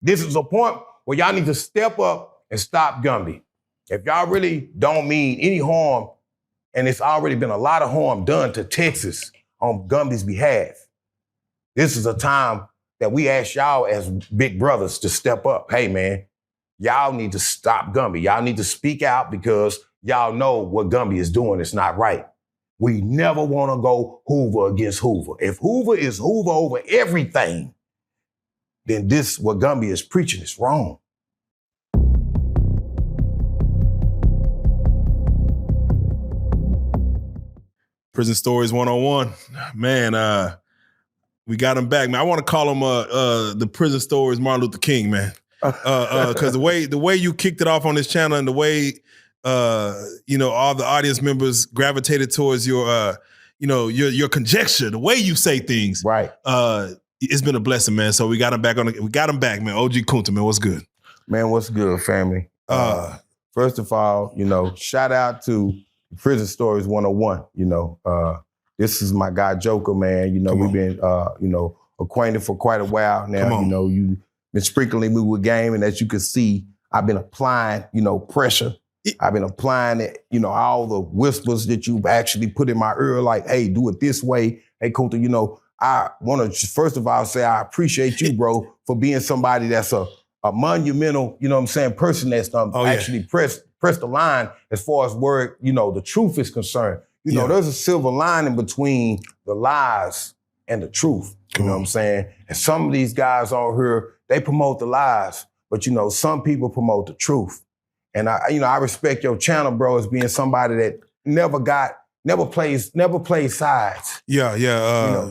This is a point where y'all need to step up and stop Gumby. If y'all really don't mean any harm, and it's already been a lot of harm done to Texas on Gumby's behalf, this is a time that we ask y'all as big brothers to step up. Hey, man, y'all need to stop Gumby. Y'all need to speak out because y'all know what Gumby is doing is not right. We never want to go Hoover against Hoover. If Hoover is Hoover over everything, then this, what Gumby is preaching, is wrong. Prison Stories 101. Man, we got him back, man. I want to call him the Prison Stories Martin Luther King, man. Because the way you kicked it off on this channel and the way all the audience members gravitated towards your conjecture, the way you say things, right? It's been a blessing, man. So we got him back man. OG Kunta, man. What's good? Man, what's good, family? First of all, shout out to Prison Stories 101. This is my guy Joker, man. We've been acquainted for quite a while now. You've been sprinkling me with game, and as you can see, I've been applying, pressure. I've been applying it, all the whispers that you've actually put in my ear, like, hey, do it this way. Hey, Kunta, I want to first of all say I appreciate you, bro, for being somebody that's a monumental, person that's actually pressed the line as far as where, the truth is concerned. There's a silver lining between the lies and the truth. You know what I'm saying? And some of these guys on here, they promote the lies, but some people promote the truth. And I respect your channel, bro, as being somebody that never plays sides. Yeah.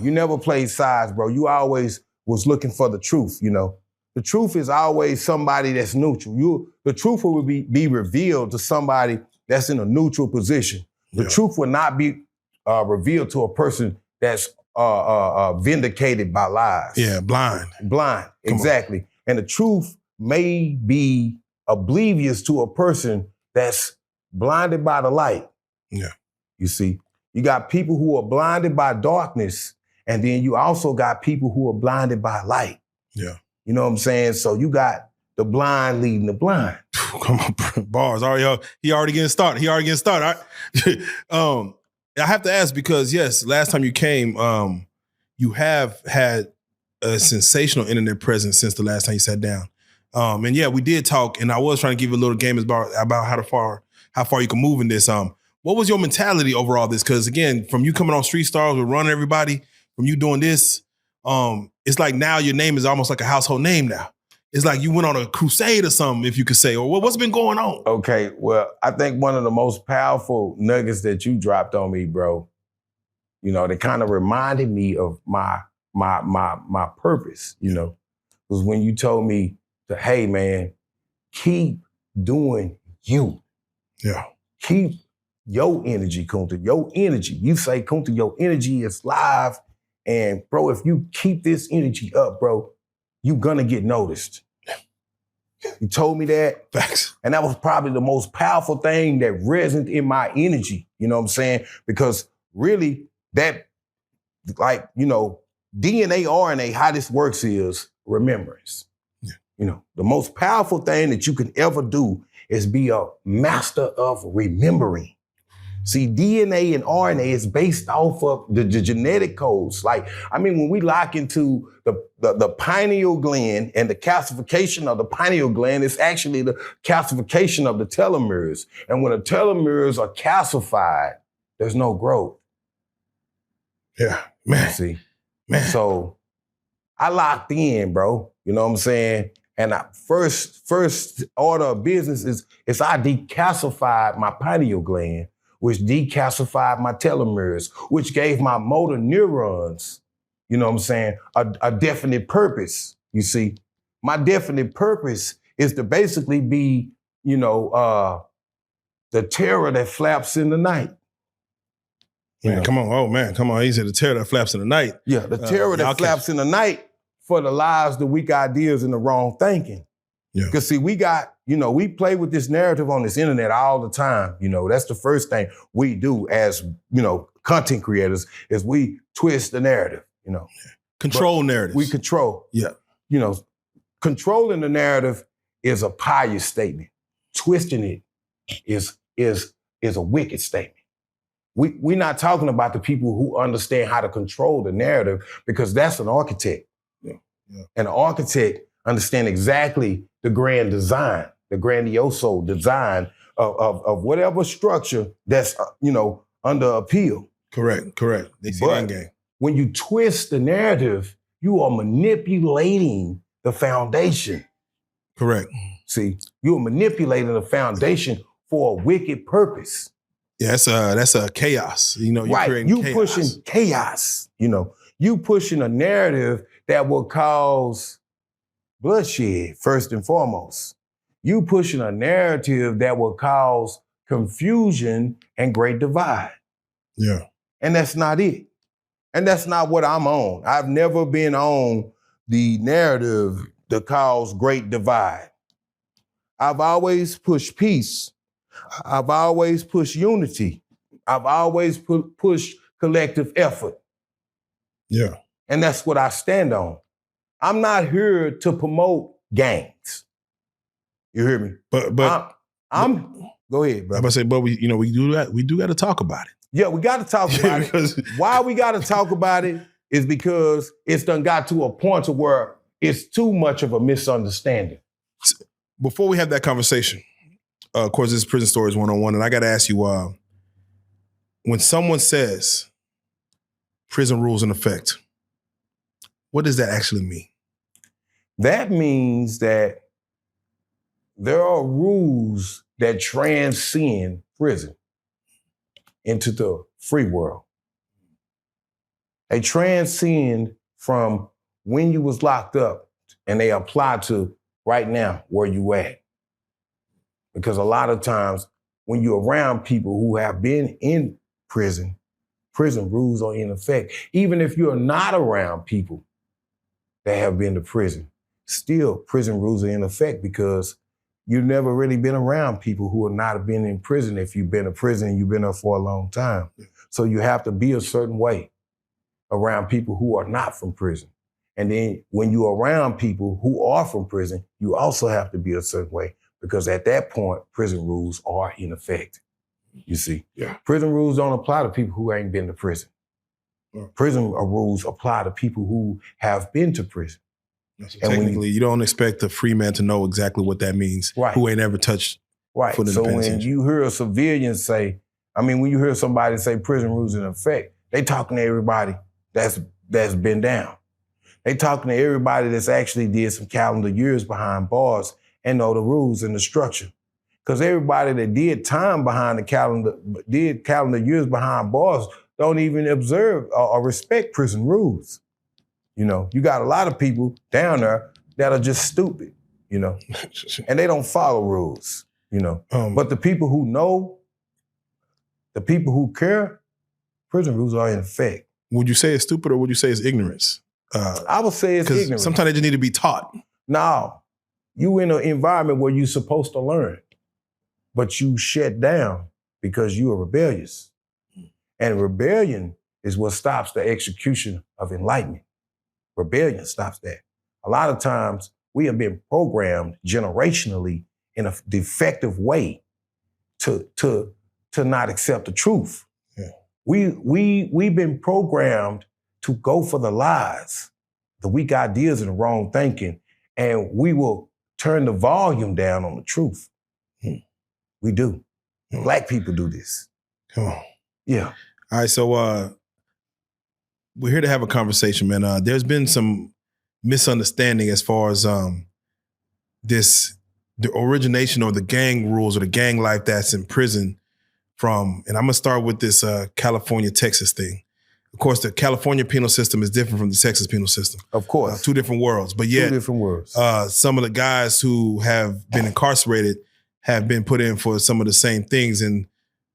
You never played sides, bro. You always was looking for the truth, The truth is always somebody that's neutral. The truth will be revealed to somebody that's in a neutral position. The truth will not be revealed to a person that's vindicated by lies. Yeah, blind. Exactly. And the truth may be oblivious to a person that's blinded by the light. Yeah. You see, you got people who are blinded by darkness, and then you also got people who are blinded by light. Yeah. You know what I'm saying? So you got the blind leading the blind. Come on, bars. He already getting started. I have to ask because, yes, last time you came, you have had a sensational internet presence since the last time you sat down. And yeah, we did talk, and I was trying to give you a little game about how far you can move in this. What was your mentality over all this? Because again, from you coming on Street Stars with running everybody, from you doing this, it's like now your name is almost like a household name now. It's like you went on a crusade or something, if you could say, or what's been going on? Okay, well, I think one of the most powerful nuggets that you dropped on me, bro, that kind of reminded me of my purpose, was when you told me to, hey, man, keep doing you. Yeah. Keep your energy, Kunta, your energy. You say, Kunta, your energy is live. And, bro, if you keep this energy up, bro, you're going to get noticed. You told me that. Facts. And that was probably the most powerful thing that resonated in my energy. You know what I'm saying? Because really, that, DNA, RNA, how this works is remembrance. Yeah. The most powerful thing that you can ever do is be a master of remembering. See, DNA and RNA is based off of the genetic codes. When we lock into the pineal gland and the calcification of the pineal gland, it's actually the calcification of the telomeres. And when the telomeres are calcified, there's no growth. Yeah, man. You see? Man. So I locked in, bro. You know what I'm saying? And first order of business is I decalcified my pineal gland, which decalcified my telomeres, which gave my motor neurons, you know what I'm saying, a definite purpose, you see. My definite purpose is to basically be, the terror that flaps in the night. Come on. He said the terror that flaps in the night. Yeah, the terror that flaps in the night for the lies, the weak ideas, and the wrong thinking. Yeah. Because see, we got, we play with this narrative on this internet all the time. That's the first thing we do as, content creators is we twist the narrative, Control narratives. We control. Yeah. controlling the narrative is a pious statement. Twisting it is a wicked statement. We're not talking about the people who understand how to control the narrative, because that's an architect. Yeah. Yeah. And an architect understands exactly the grand design, the grandioso design of whatever structure that's under appeal. Correct. They see the end game. When you twist the narrative, you are manipulating the foundation. Correct. See, you are manipulating the foundation for a wicked purpose. Yeah, that's a chaos. You're creating chaos. Pushing chaos. You pushing a narrative that will cause bloodshed, first and foremost. You pushing a narrative that will cause confusion and great divide. Yeah. And that's not it. And that's not what I'm on. I've never been on the narrative that cause great divide. I've always pushed peace. I've always pushed unity. I've always pushed collective effort. Yeah. And that's what I stand on. I'm not here to promote gangs. You hear me? But I'm go ahead, bro. I'm about to say, but we do got to talk about it. Yeah, we got to talk about it. Why we got to talk about it is because it's done got to a point to where it's too much of a misunderstanding. Before we have that conversation, of course, this is Prison Stories 101, and I got to ask you, when someone says prison rules in effect, what does that actually mean? That means that there are rules that transcend prison into the free world. They transcend from when you was locked up, and they apply to right now where you at. Because a lot of times when you're around people who have been in prison rules are in effect. Even if you're not around people that have been to prison, still prison rules are in effect, because you've never really been around people who have not been in prison. If you've been in prison, you've been there for a long time. So you have to be a certain way around people who are not from prison. And then when you're around people who are from prison, you also have to be a certain way, because at that point, prison rules are in effect. You see? Yeah. Prison rules don't apply to people who ain't been to prison. Yeah. Prison rules apply to people who have been to prison. So technically, you don't expect a free man to know exactly what that means, right, who ain't ever touched foot in the So penitentiary. when you hear a civilian say, when you hear somebody say prison rules in effect, they talking to everybody that's been down. They talking to everybody that's actually did some calendar years behind bars and know the rules and the structure. Because everybody that did time behind did calendar years behind bars, don't even observe or respect prison rules. You got a lot of people down there that are just stupid, and they don't follow rules, But the people who know, the people who care, prison rules are in effect. Would you say it's stupid, or would you say it's ignorance? I would say it's ignorance. Sometimes they just need to be taught. No, you in an environment where you're supposed to learn, but you shut down because you are rebellious. And rebellion is what stops the execution of enlightenment. Rebellion stops that. A lot of times we have been programmed generationally in a defective way to not accept the truth. Yeah. We've been programmed to go for the lies, the weak ideas and the wrong thinking, and we will turn the volume down on the truth. We do. Black people do this. Come on. Yeah. All right, so we're here to have a conversation, man. There's been some misunderstanding as far as the origination or the gang rules or the gang life that's in prison from, and I'm gonna start with this California, Texas thing. Of course, the California penal system is different from the Texas penal system. Of course. Two different worlds, but yet, two different worlds. Some of the guys who have been incarcerated have been put in for some of the same things. And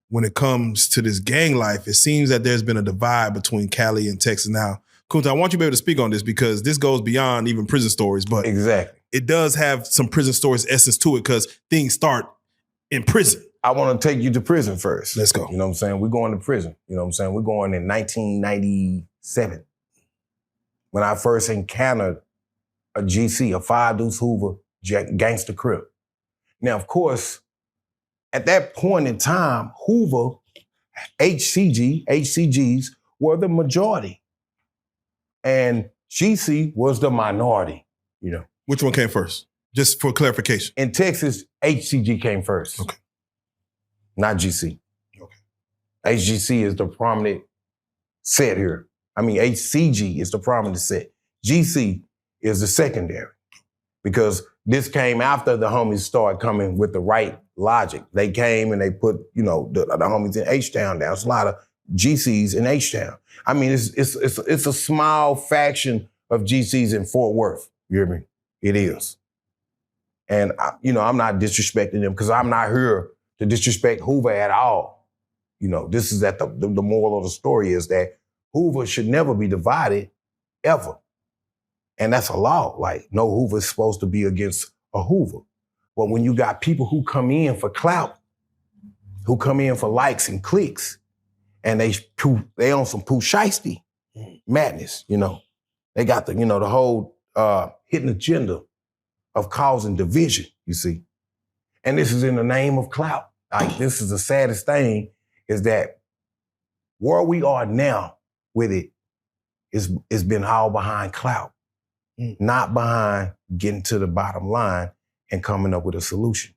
when it comes to this gang life, it seems that there's been a divide between Cali and Texas. Now, Kunta, I want you to be able to speak on this, because this goes beyond even prison stories, but exactly, it does have some prison stories essence to it, because things start in prison. I want to take you to prison first. Let's go. You know what I'm saying? We're going to prison. You know what I'm saying? We're going in 1997. When I first encountered a GC, a 5 Deuce Hoover gangster crip. Now, of course, at that point in time, Hoover, HCGs were the majority. And GC was the minority, you know. Which one came first? Just for clarification. In Texas, HCG came first. Okay. Not GC. Okay. HGC is the prominent set here. I mean, HCG is the prominent set. GC is the secondary because this came after the homies started coming with the right logic. They came and they put, you know, the homies in H-Town down. There's a lot of GCs in H-Town. I mean, it's a small faction of GCs in Fort Worth. You hear me? It is. And, I'm not disrespecting them because I'm not here to disrespect Hoover at all. You know, this is that the moral of the story is that Hoover should never be divided, ever. And that's a law. Like, no Hoover is supposed to be against a Hoover. But when you got people who come in for clout, who come in for likes and clicks, and they on some Pooh Shiesty madness, you know. They got the whole hidden agenda of causing division, you see. And this is in the name of clout. Like, this is the saddest thing is that where we are now with it is been all behind clout, not behind getting to the bottom line and coming up with a solution.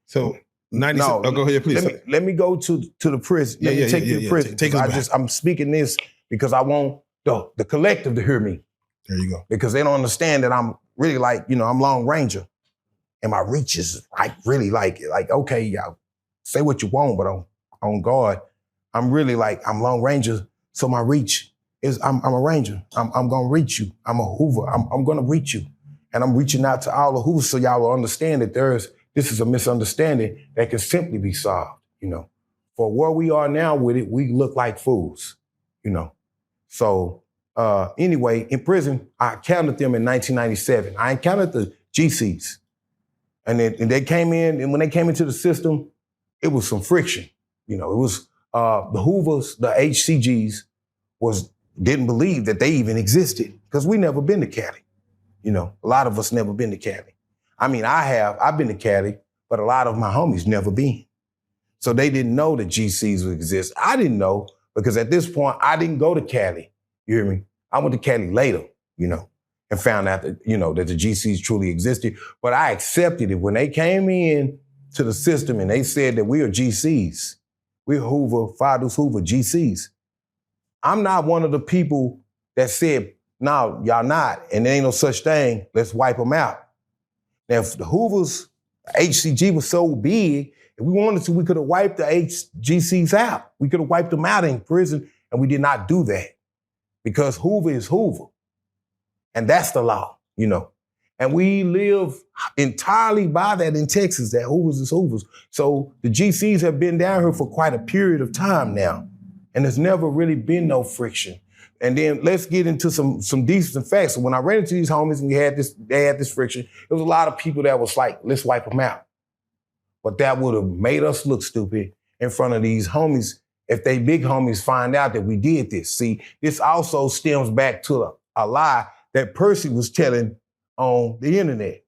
So, go ahead, please. Let me go to the prison. Let me take you to prison. Take us back. I'm speaking this because I want the collective to hear me. There you go. Because they don't understand that I'm really I'm Long Ranger. And my reach is really okay, y'all say what you want, but on guard, I'm really I'm Long Ranger. So my reach is I'm a Ranger. I'm gonna reach you. I'm a Hoover. I'm gonna reach you. And I'm reaching out to all the Hoovers so y'all will understand that this is a misunderstanding that can simply be solved, you know. For where we are now with it, we look like fools, you know. So anyway, in prison, I counted them in 1997. I encountered the GCs. And they came in, and when they came into the system, it was some friction. You know, it was the Hoovers, the HCGs didn't believe that they even existed because we never been to Cali. You know, a lot of us never been to Cali. I mean, I've been to Cali, but a lot of my homies never been. So they didn't know that GCs would exist. I didn't know because at this point, I didn't go to Cali. You hear me? I went to Cali later, you know, and found out that, that the GCs truly existed. But I accepted it when they came in to the system and they said that we are GCs. We're Hoover, 5 Deuce Hoover, GCs. I'm not one of the people that said, no, y'all not, and there ain't no such thing, let's wipe them out. Now, if the Hoovers, HCG was so big, if we wanted to, we could have wiped the HGCs out. We could have wiped them out in prison, and we did not do that because Hoover is Hoover. And that's the law, you know. And we live entirely by that in Texas, that Hoovers is Hoovers. So the GCs have been down here for quite a period of time now, and there's never really been no friction. And then let's get into some decent facts. So when I ran into these homies and they had this friction, there was a lot of people that was like, let's wipe them out. But that would have made us look stupid in front of these homies if they big homies find out that we did this. See, this also stems back to a lie that Percy was telling on the internet.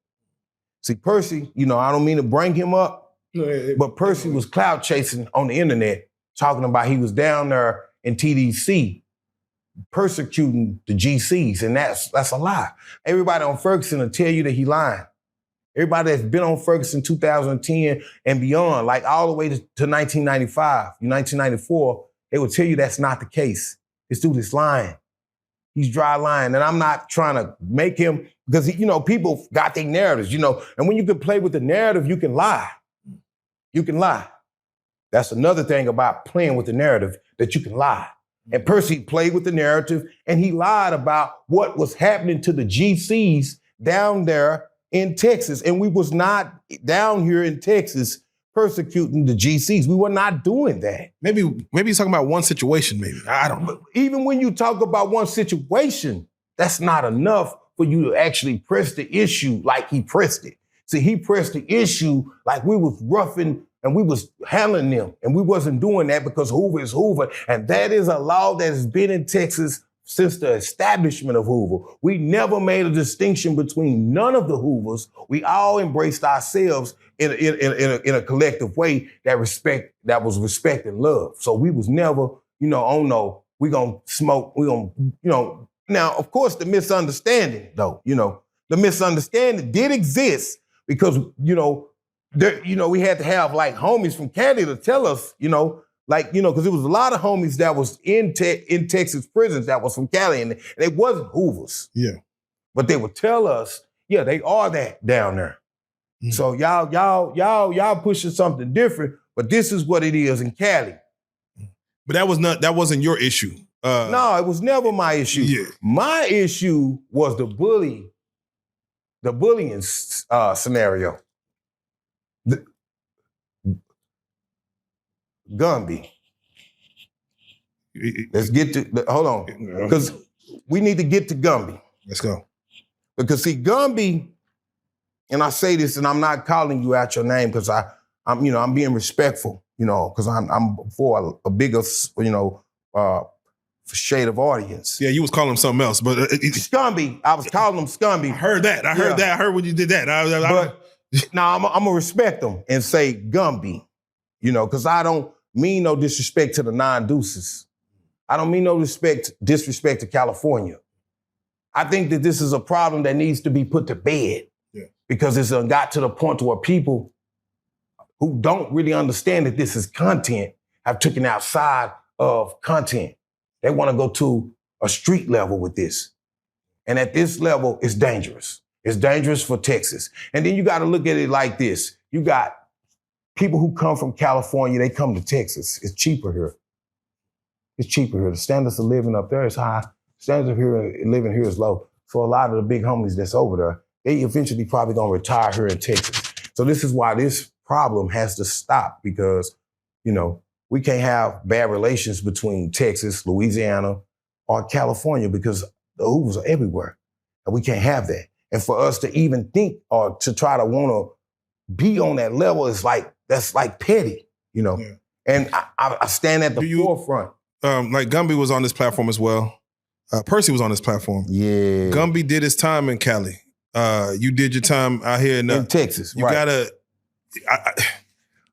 See, Percy, I don't mean to bring him up, but Percy was cloud chasing on the internet, talking about he was down there in TDC persecuting the GCs, and that's a lie. Everybody on Ferguson will tell you that he lying. Everybody that's been on Ferguson 2010 and beyond, like all the way to 1995, 1994, they will tell you that's not the case. This dude is lying. He's dry lying, and I'm not trying to make him, because, people got their narratives, and when you can play with the narrative, you can lie. You can lie. That's another thing about playing with the narrative, that you can lie. And Percy played with the narrative, and he lied about what was happening to the GCs down there in Texas. And we was not down here in Texas persecuting the GCs. We were not doing that. Maybe he's talking about one situation, maybe. I don't know. Even when you talk about one situation, that's not enough for you to actually press the issue like he pressed it. See, he pressed the issue like we was roughing and we was handling them. And we wasn't doing that because Hoover is Hoover. And that is a law that has been in Texas since the establishment of Hoover, we never made a distinction between none of the Hoovers. We all embraced ourselves in a collective way that was respect and love. So we was never, oh no, we gonna smoke, we gonna, Now, of course, the misunderstanding, though, the misunderstanding did exist because, we had to have like homies from Cali to tell us, because it was a lot of homies that was in Texas prisons that was from Cali, and it wasn't Hoovers. Yeah. But they would tell us, yeah, they are that down there. Mm-hmm. So y'all pushing something different, but this is what it is in Cali. But that wasn't your issue. No, it was never my issue. Yeah. My issue was the bullying scenario. Gumby. Let's get to, hold on, because we need to get to Gumby. Let's go. Because see, Gumby, and I say this, and I'm not calling you out your name because I'm being respectful, because I'm for a bigger, shade of audience. Yeah, you was calling him something else, but Scumby. I was calling him Scumby. I heard that. I heard when you did that. Now I'm gonna respect them and say Gumby, because I don't mean no disrespect to the non-deuces. I don't mean no disrespect to California. I think that this is a problem that needs to be put to bed because it's got to the point where people who don't really understand that this is content have taken outside of content. They want to go to a street level with this. And at this level, it's dangerous. It's dangerous for Texas. And then you got to look at it like this. You got people who come from California, they come to Texas. It's cheaper here. It's cheaper here. The standards of living up there is high. Standards of living here is low. So a lot of the big homies that's over there, they eventually probably gonna retire here in Texas. So this is why this problem has to stop because, we can't have bad relations between Texas, Louisiana, or California because the Hoovers are everywhere. And we can't have that. And for us to even think or to try to want to be on that level that's like petty, Yeah. And I stand at the forefront. Like Gumby was on this platform as well. Percy was on this platform. Yeah. Gumby did his time in Cali. You did your time out here in Texas. You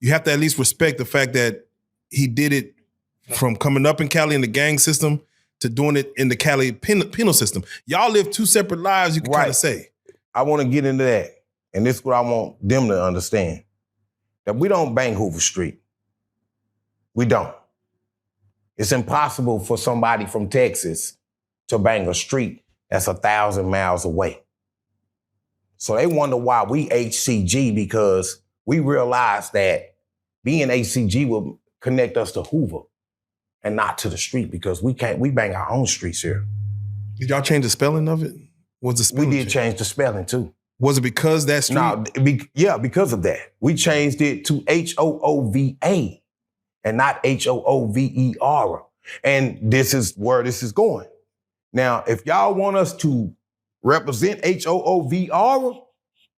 you have to at least respect the fact that he did it from coming up in Cali in the gang system to doing it in the Cali penal system. Y'all live two separate lives, you can kind of say. I want to get into that. And this is what I want them to understand. That we don't bang Hoover Street. We don't. It's impossible for somebody from Texas to bang a street that's 1,000 miles away. So they wonder why we HCG because we realize that being HCG will connect us to Hoover and not to the street because we bang our own streets here. Did y'all change the spelling of it? We did change the spelling too. Was it because that street? No, because of that. We changed it to HOOVA and not HOOVER. And this is where this is going. Now, if y'all want us to represent HOOVR,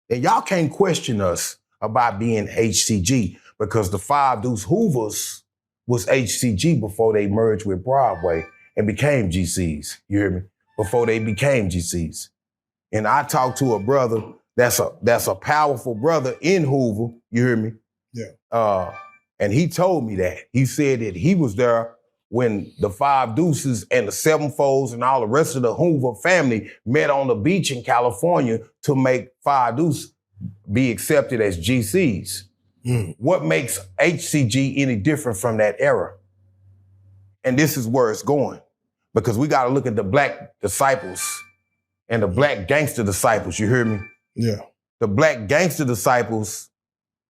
then y'all can't question us about being HCG because the Five Deuce Hoovers was HCG before they merged with Broadway and became GCs. You hear me? Before they became GCs. And I talked to a brother that's a powerful brother in Hoover. You hear me? Yeah. And he told me that. He said that he was there when the Five Deuces and the Sevenfolds and all the rest of the Hoover family met on the beach in California to make Five Deuce be accepted as GCs. What makes HCG any different from that era? And this is where it's going. Because we got to look at the black disciples and the black gangster disciples, you hear me? Yeah. The black gangster disciples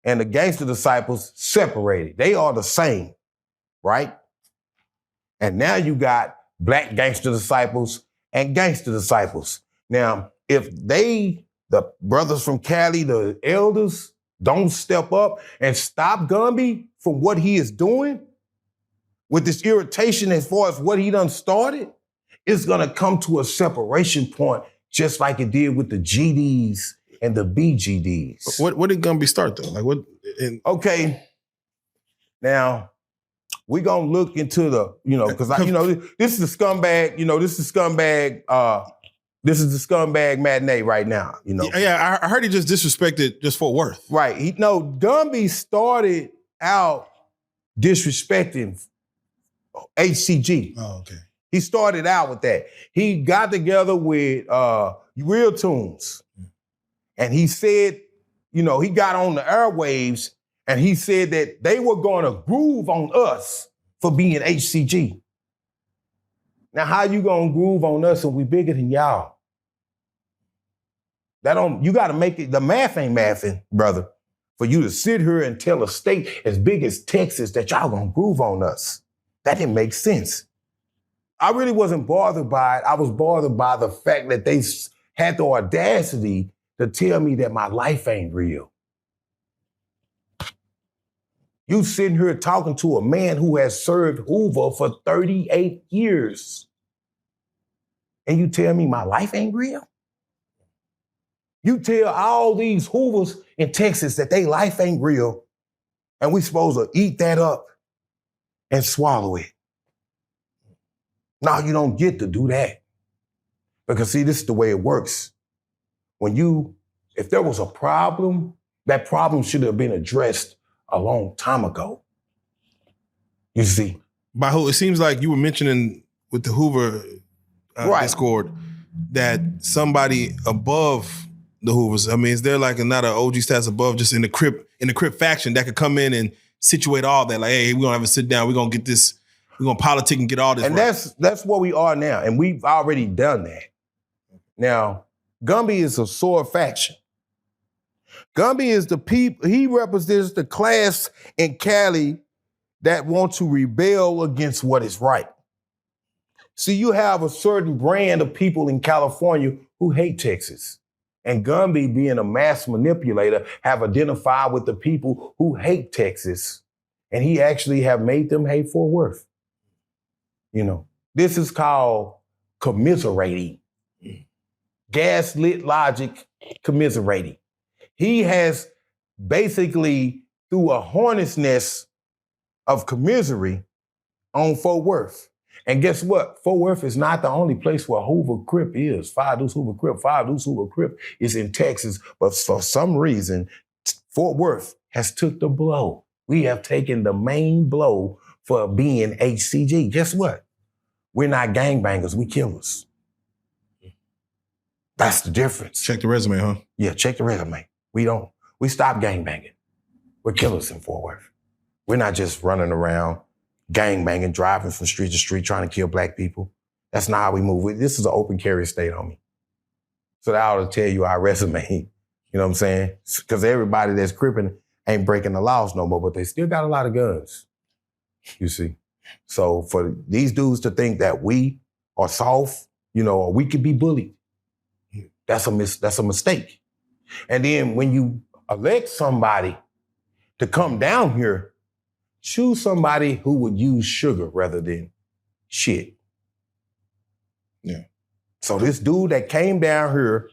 and the gangster disciples separated. They are the same, right? And now you got black gangster disciples and gangster disciples. Now, if the brothers from Cali, the elders, don't step up and stop Gumby from what he is doing with this irritation as far as what he done started, it's gonna come to a separation point just like it did with the GDs and the BGDs. What did Gumby start though? Like what? Okay, now we gonna look into the, because this is the scumbag, this is the scumbag matinee right now, Yeah, I heard he just disrespected just Fort Worth. Right. Gumby started out disrespecting HCG. Oh, okay. He started out with that. He got together with Real Tunes. And he said, he got on the airwaves and he said that they were going to groove on us for being HCG. Now, how you going to groove on us if we bigger than y'all? You got to make it, the math ain't mathing, brother, for you to sit here and tell a state as big as Texas that y'all going to groove on us. That didn't make sense. I really wasn't bothered by it. I was bothered by the fact that they had the audacity to tell me that my life ain't real. You sitting here talking to a man who has served Hoover for 38 years. And you tell me my life ain't real? You tell all these Hoovers in Texas that their life ain't real, and we supposed to eat that up and swallow it. No, you don't get to do that. Because see, this is the way it works. If there was a problem, that problem should have been addressed a long time ago. You see? By who? It seems like you were mentioning with the Hoover Discord that somebody above the Hoovers, I mean, is there like not an OG stats above just in the Crip faction that could come in and situate all that? Like, hey, we're gonna have a sit down, we're gonna get this, we're gonna politic and get all this. And right. That's where we are now. And we've already done that. Now, Gumby is a sore faction. Gumby is the people, he represents the class in Cali that want to rebel against what is right. See, you have a certain brand of people in California who hate Texas. And Gumby, being a mass manipulator, have identified with the people who hate Texas. And he actually have made them hate Fort Worth. This is called commiserating. Gaslit logic commiserating. He has basically threw a hornet's nest of commisery on Fort Worth. And guess what? Fort Worth is not the only place where Hoover Crip is. Five Deuce Hoover Crip is in Texas. But for some reason, Fort Worth has took the blow. We have taken the main blow for being HCG. Guess what? We're not gangbangers, we killers. That's the difference. Check the resume, huh? Yeah, check the resume. We stop gangbanging. We're killers in Fort Worth. We're not just running around gangbanging, driving from street to street, trying to kill black people. That's not how we move. This is an open carry state on me. So that ought to tell you our resume. You know what I'm saying? Because everybody that's cripping ain't breaking the laws no more, but they still got a lot of guns. You see? So for these dudes to think that we are soft, or we could be bullied, that's a mistake. And then when you elect somebody to come down here, choose somebody who would use sugar rather than shit. Yeah. So this dude that came down here,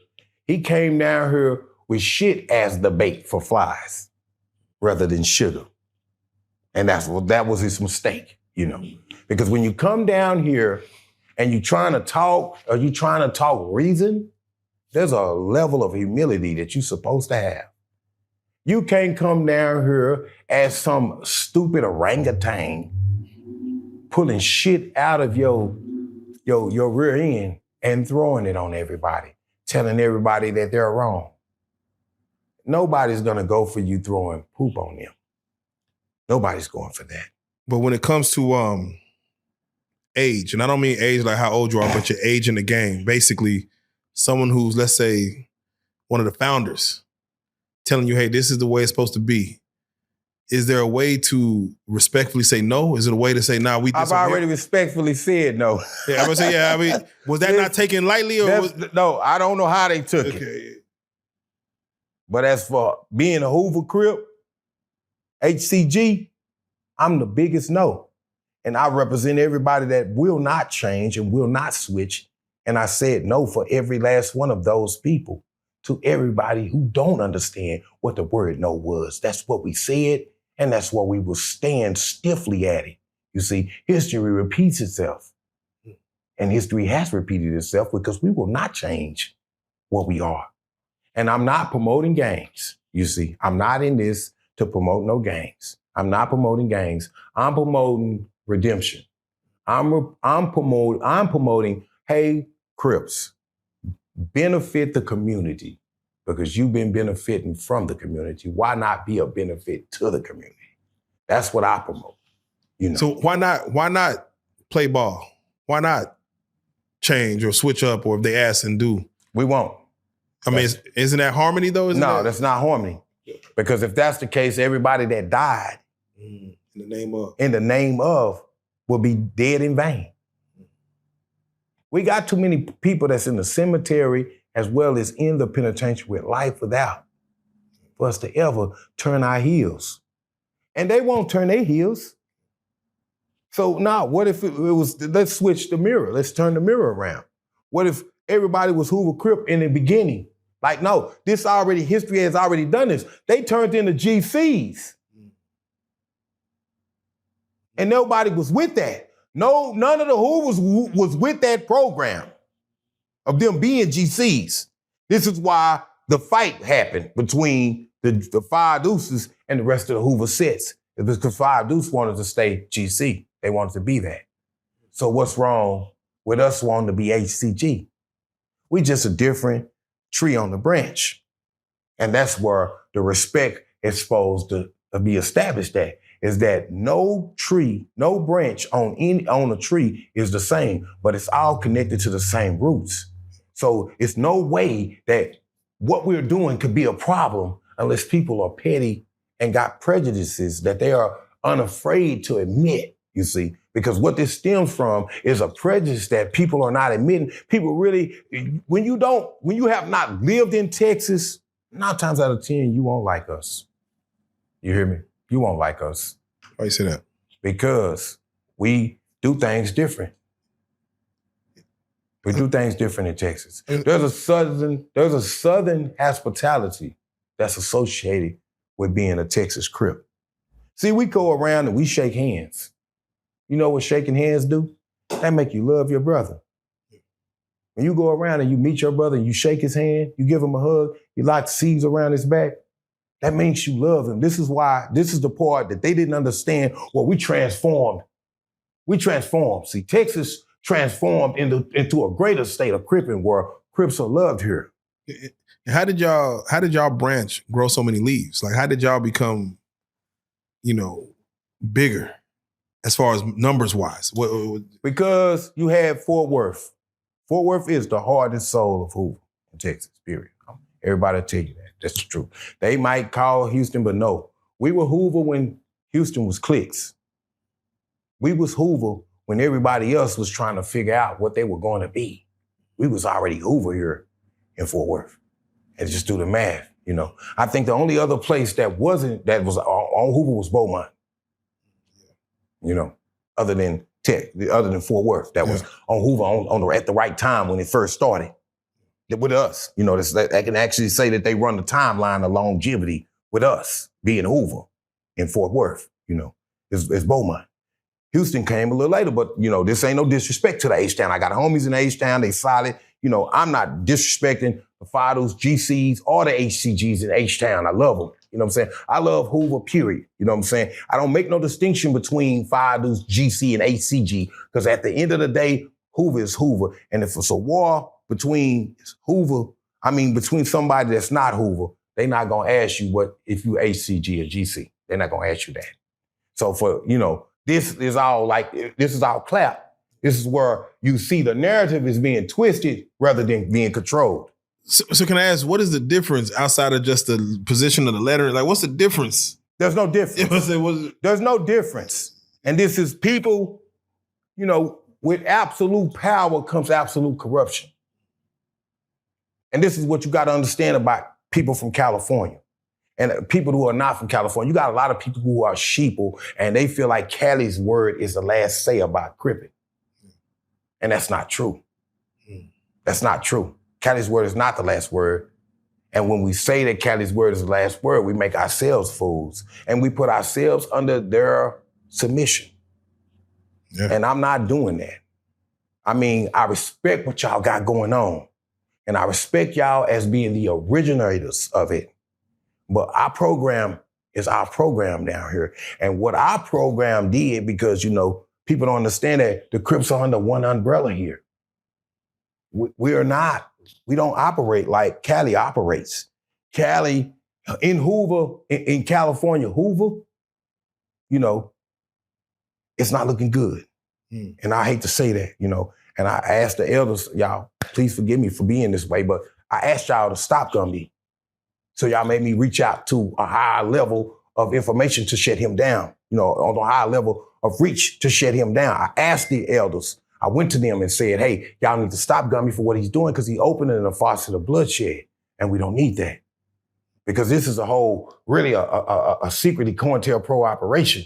he came down here with shit as the bait for flies rather than sugar. And that was his mistake, Because when you come down here and you're trying to talk reason, there's a level of humility that you're supposed to have. You can't come down here as some stupid orangutan pulling shit out of your rear end and throwing it on everybody, telling everybody that they're wrong. Nobody's gonna go for you throwing poop on them. Nobody's going for that. But when it comes to age, and I don't mean age like how old you are, but your age in the game, basically someone who's, let's say, one of the founders telling you, hey, this is the way it's supposed to be. Is there a way to respectfully say no? Is it a way to say, nah, we I've already respectfully said no. Yeah, I would say, was that not taken lightly? Or no, I don't know how they took it. But as for being a Hoover Crip, HCG, I'm the biggest no. And I represent everybody that will not change and will not switch. And I said no for every last one of those people. To everybody who don't understand what the word no was. That's what we said, and that's what we will stand stiffly at it. You see, history repeats itself. And history has repeated itself because we will not change what we are. And I'm not promoting gangs. You see, I'm not in this to promote no gangs. I'm not promoting gangs. I'm promoting redemption. I'm promoting, hey, Crips, benefit the community because you've been benefiting from the community. Why not be a benefit to the community? That's what I promote. You know. So why not play ball? Why not change or switch up, or if they ask and do? We won't. I mean, isn't that harmony though? That's not harmony. Because if that's the case, everybody that died in the name of will be dead in vain. We got too many people that's in the cemetery as well as in the penitentiary with life without for us to ever turn our heels. And they won't turn their heels. So now, what if it was, let's switch the mirror. Let's turn the mirror around. What if everybody was Hoover Crip in the beginning? Like, no, history has already done this. They turned into GCs. And nobody was with that. No, none of the Hoovers was with that program of them being GCs. This is why the fight happened between the Five Deuces and the rest of the Hoover sets. It was because Five Deuce wanted to stay GC. They wanted to be that. So what's wrong with us wanting to be HCG? We just a different tree on the branch. And that's where the respect is supposed to be established at, is that no tree, no branch on a tree is the same, but it's all connected to the same roots. So it's no way that what we're doing could be a problem unless people are petty and got prejudices that they are unafraid to admit, you see, because what this stems from is a prejudice that people are not admitting. People really, when you have not lived in Texas, 9 times out of 10, you won't like us. You hear me? You won't like us. Why you say that? Because we do things different. We do things different in Texas. There's a southern hospitality that's associated with being a Texas Crip. See, we go around and we shake hands. You know what shaking hands do? That make you love your brother. When you go around and you meet your brother and you shake his hand, you give him a hug, you lock seeds around his back, that means you love him. This is the part that they didn't understand. Well, we transformed. We transformed. See, Texas transformed into a greater state of Cripping where Crips are loved here. How did y'all branch grow so many leaves? Like, how did y'all become, bigger as far as numbers wise? Because you had Fort Worth. Fort Worth is the heart and soul of Hoover in Texas, period. Everybody will tell you that. That's the truth. They might call Houston, but no. We were Hoover when Houston was cliques. We was Hoover when everybody else was trying to figure out what they were going to be. We was already Hoover here in Fort Worth. And just do the math, I think the only other place that was on Hoover was Beaumont. Other than Fort Worth, that was on Hoover at the right time when it first started. With us, I can actually say that they run the timeline of longevity with us being Hoover in Fort Worth. It's Beaumont. Houston came a little later, but this ain't no disrespect to the H-Town. I got homies in the H-Town, they solid. I'm not disrespecting the Fidos, GCs, or the HCGs in H-Town. I love them. You know what I'm saying? I love Hoover, period. You know what I'm saying? I don't make no distinction between Fidos, GC, and HCG, because at the end of the day, Hoover is Hoover. And if it's a war between somebody that's not Hoover, they're not gonna ask you if you HCG or GC. They're not gonna ask you that. So this is all clap. This is where you see the narrative is being twisted rather than being controlled. So can I ask, what is the difference outside of just the position of the letter? Like, what's the difference? There's no difference. There's no difference. And this is people, with absolute power comes absolute corruption. And this is what you got to understand about people from California and people who are not from California. You got a lot of people who are sheeple and they feel like Cali's word is the last say about Crippin'. And that's not true. That's not true. Cali's word is not the last word. And when we say that Cali's word is the last word, we make ourselves fools and we put ourselves under their submission. Yeah. And I'm not doing that. I mean, I respect what y'all got going on. And I respect y'all as being the originators of it. But our program is our program down here. And what our program did, because, you know, people don't understand that the Crips are under one umbrella here. We are not. We don't operate like Cali operates. Cali, in Hoover, in California, Hoover, you know, it's not looking good. And I hate to say that, you know. And I asked the elders, y'all, please forgive me for being this way, but I asked y'all to stop Gumby. So y'all made me reach out to a higher level of information to shut him down, you know, on a higher level of reach to shut him down. I asked the elders, I went to them and said, hey, y'all need to stop Gumby for what he's doing because he's opening a faucet of bloodshed, and we don't need that. Because this is a whole, really a secretly COINTELPRO operation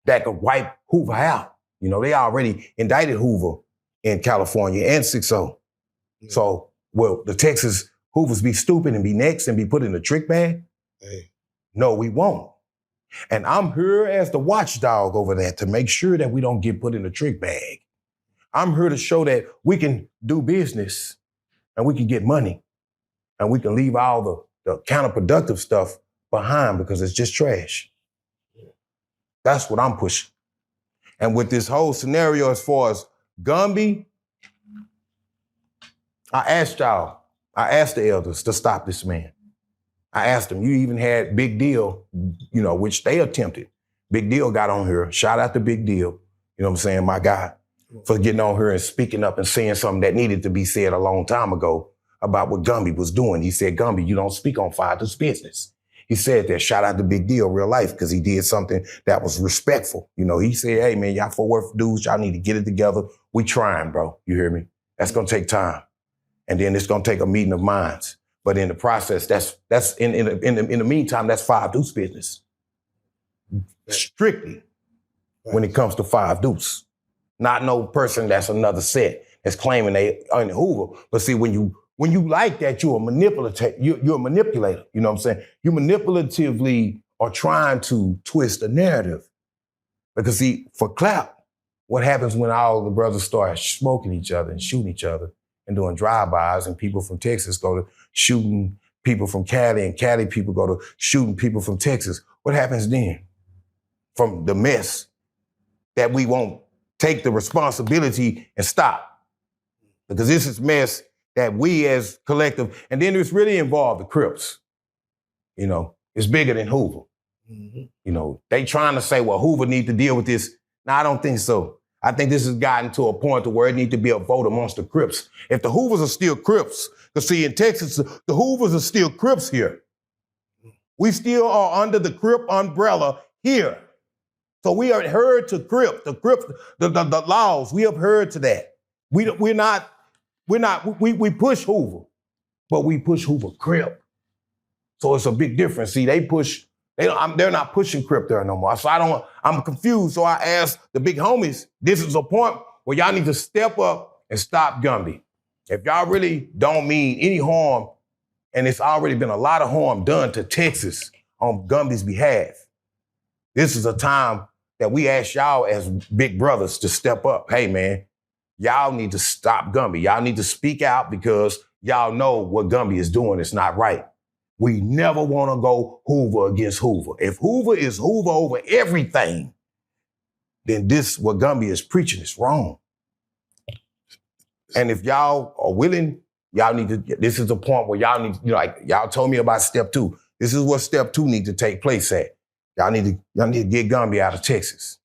that could wipe Hoover out. You know, they already indicted Hoover in California and 6-0. Yeah. So, will the Texas Hoovers be stupid and be next and be put in a trick bag? Hey. No, we won't. And I'm here as the watchdog over that to make sure that we don't get put in a trick bag. I'm here to show that we can do business and we can get money and we can leave all the counterproductive stuff behind because it's just trash. That's what I'm pushing. And with this whole scenario as far as Gumby, I asked the elders to stop this man. I asked them, you even had Big Deal, you know, which they attempted. Big Deal got on here. Shout out to Big Deal. You know what I'm saying? My guy, for getting on here and speaking up and saying something that needed to be said a long time ago about what Gumby was doing. He said, Gumby, you don't speak on Father's business. He said that. Shout out to Big Deal, real life, because he did something that was respectful. You know, he said, hey, man, y'all Fort Worth dudes, y'all need to get it together. We trying, bro. You hear me? That's going to take time. And then it's going to take a meeting of minds. But in the process, that's in the meantime, that's 5 Deuce business. Strictly when it comes to 5 Deuce. Not no person that's another set that's claiming they are in Hoover. But see, when you like that, you're a manipulator. You're a manipulator. You know what I'm saying? You manipulatively are trying to twist the narrative. Because see, for clap, what happens when all the brothers start smoking each other and shooting each other and doing drive-bys, and people from Texas go to shooting people from Cali, and Cali people go to shooting people from Texas. What happens then? From the mess that we won't take the responsibility and stop. Because this is mess that we as collective, and then it's really involved the Crips. You know, it's bigger than Hoover. Mm-hmm. You know, they trying to say, well, Hoover need to deal with this. No, I don't think so. I think this has gotten to a point to where it needs to be a vote amongst the Crips. If the Hoovers are still Crips, because see, in Texas, the Hoovers are still Crips here. We still are under the Crip umbrella here. So we are heard to Crip, the laws. We have heard to that. We push Hoover, but we push Hoover Crip. So it's a big difference. See, they're not pushing Crip there no more. So I'm confused. So I asked the big homies, this is a point where y'all need to step up and stop Gumby. If y'all really don't mean any harm, and it's already been a lot of harm done to Texas on Gumby's behalf, this is a time that we ask y'all as big brothers to step up. Hey, man, y'all need to stop Gumby. Y'all need to speak out because y'all know what Gumby is doing is not right. We never want to go Hoover against Hoover. If Hoover is Hoover over everything, then what Gumby is preaching is wrong. And if y'all are willing, y'all need to, this is the point where y'all need to, like y'all told me about step 2. This is what step 2 needs to take place at. Y'all need to get Gumby out of Texas.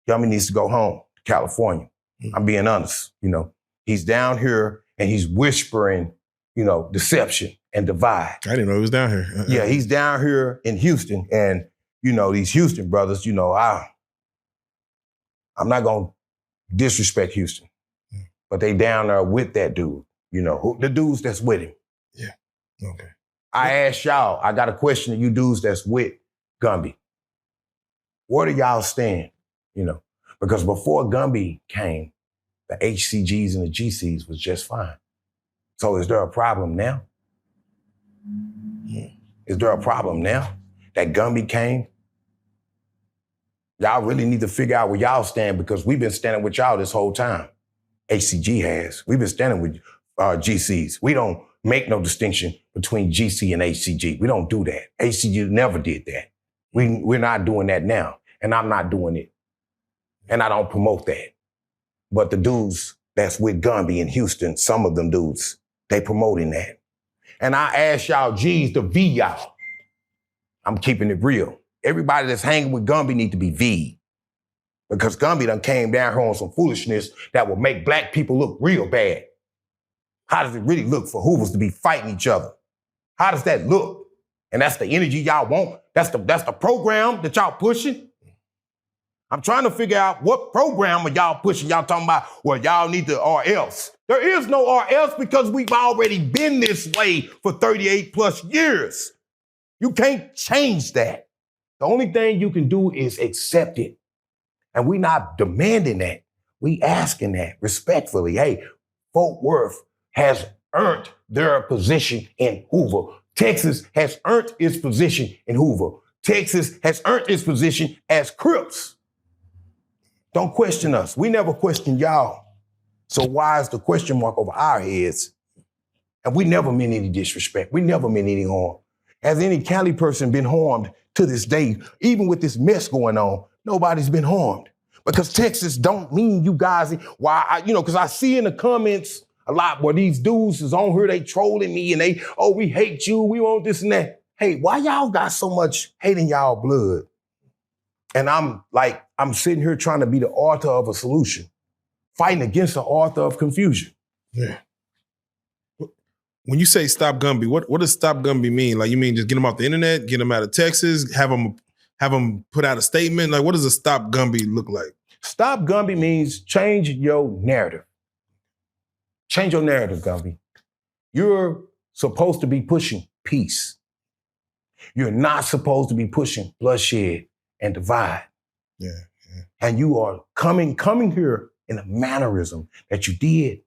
Gumby needs to go home to California. Mm-hmm. I'm being honest. You know, he's down here and he's whispering, you know, deception and divide. I didn't know he was down here. Yeah, he's down here in Houston. And, you know, these Houston brothers, you know, I'm not going to disrespect Houston, but they down there with that dude, you know, the dudes that's with him. Yeah, okay. I asked y'all, I got a question to you dudes that's with Gumby. Where do y'all stand? You know, because before Gumby came, the HCGs and the GCs was just fine. So is there a problem now? Is there a problem now that Gumby came? Y'all really need to figure out where y'all stand because we've been standing with y'all this whole time. HCG has. We've been standing with GCs. We don't make no distinction between GC and HCG. We don't do that. HCG never did that. We're not doing that now. And I'm not doing it. And I don't promote that. But the dudes that's with Gumby in Houston, some of them dudes, they promoting that. And I ask y'all G's to V y'all. I'm keeping it real. Everybody that's hanging with Gumby need to be V'd. Because Gumby done came down here on some foolishness that will make black people look real bad. How does it really look for Hoovers to be fighting each other? How does that look? And that's the energy y'all want? That's the program that y'all pushing? I'm trying to figure out what program are y'all pushing. Y'all talking about, well, y'all need to or else. There is no or else because we've already been this way for 38 plus years. You can't change that. The only thing you can do is accept it. And we not demanding that. We asking that respectfully. Hey, Fort Worth has earned their position in Hoover. Texas has earned its position in Hoover. Texas has earned its position as Crips. Don't question us. We never questioned y'all. So why is the question mark over our heads? And we never meant any disrespect. We never meant any harm. Has any Cali person been harmed to this day? Even with this mess going on, nobody's been harmed. Because Texas don't mean you guys, because I see in the comments a lot where these dudes is on here, they trolling me and we hate you, we want this and that. Hey, why y'all got so much hate in y'all blood? And I'm sitting here trying to be the author of a solution, fighting against the author of confusion. Yeah. When you say stop Gumby, what does stop Gumby mean? Like, you mean just get them off the internet, get them out of Texas, have them put out a statement? Like, what does a stop Gumby look like? Stop Gumby means change your narrative. Change your narrative, Gumby. You're supposed to be pushing peace. You're not supposed to be pushing bloodshed and divide. Yeah. And you are coming here in a mannerism that you did.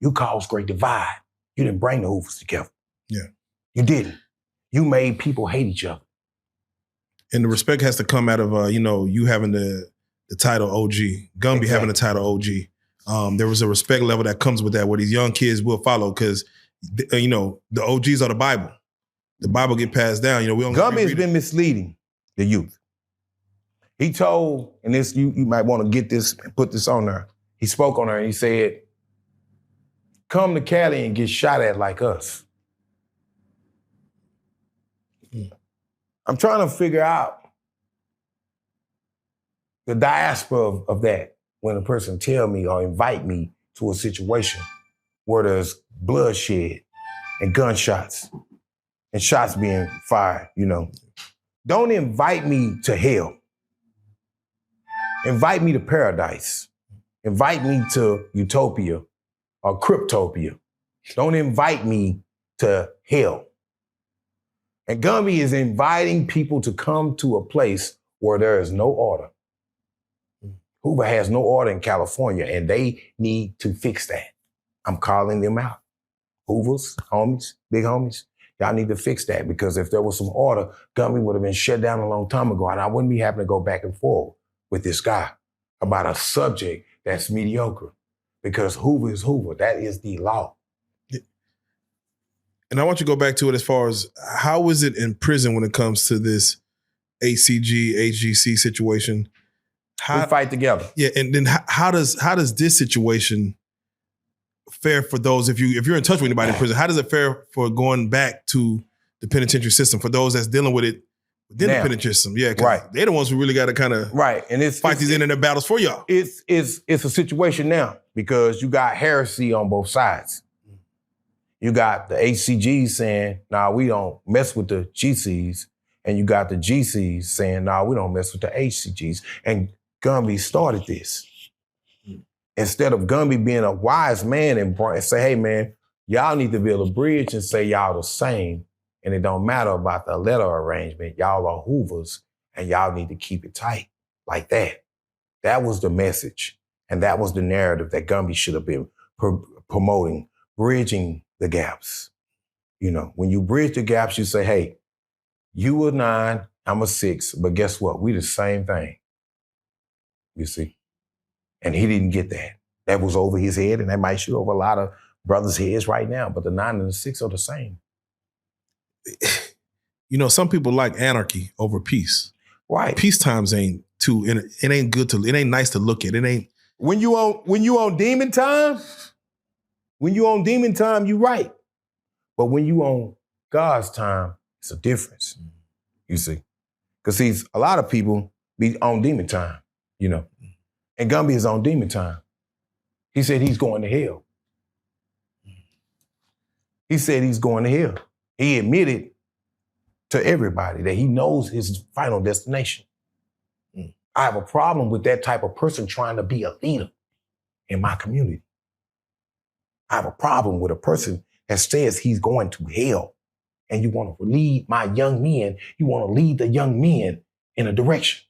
You caused great divide. You didn't bring the Hoovers together. Yeah. You didn't. You made people hate each other. And the respect has to come out of, you having the title OG, Gumby Exactly. having the title OG. There was a respect level that comes with that where these young kids will follow because, the OGs are the Bible. The Bible get passed down. Gumby has been misleading the youth. He told, and this you might want to get this and put this on there. He spoke on her and he said, come to Cali and get shot at like us. I'm trying to figure out the diaspora of that when a person tell me or invite me to a situation where there's bloodshed and gunshots and shots being fired, Don't invite me to hell. Invite me to paradise. Invite me to utopia or cryptopia. Don't invite me to hell. And Gumby is inviting people to come to a place where there is no order. Hoover has no order in California, and they need to fix that. I'm calling them out. Hoovers, homies, big homies, y'all need to fix that because if there was some order, Gumby would have been shut down a long time ago, and I wouldn't be having to go back and forth with this guy about a subject that's mediocre because Hoover is Hoover. That is the law. And I want you to go back to it as far as how is it in prison when it comes to this ACG, HGC situation? We fight together. Yeah, and then how does this situation fare for those, if you're in touch with anybody in prison, how does it fare for going back to the penitentiary system for those that's dealing with it within the penitentiary system? Yeah, right. They're the ones who really got to kind of fight these internet battles for y'all. It's a situation now because you got heresy on both sides. You got the HCGs saying, nah, we don't mess with the GCs. And you got the GCs saying, nah, we don't mess with the HCGs. And Gumby started this. Instead of Gumby being a wise man and say, hey, man, y'all need to build a bridge and say y'all the same. And it don't matter about the letter arrangement. Y'all are Hoovers and y'all need to keep it tight like that. That was the message. And that was the narrative that Gumby should have been promoting, bridging the gaps. When you bridge the gaps, you say, hey, you a 9, I'm a 6, but guess what? We the same thing. you see. And he didn't get that. That was over his head, and that might shoot over a lot of brothers' heads right now, but the 9 and the 6 are the same. You know, some people like anarchy over peace. Right. Peace times ain't it ain't good to, it ain't nice to look at. It ain't. When you on demon time, you right. But when you on God's time, it's a difference, you see. Because see, a lot of people be on demon time, you know. And Gumby is on demon time. He said he's going to hell. He said he's going to hell. He admitted to everybody that he knows his final destination. I have a problem with that type of person trying to be a leader in my community. I have a problem with a person that says he's going to hell and you want to lead my young men, you want to lead the young men in a direction.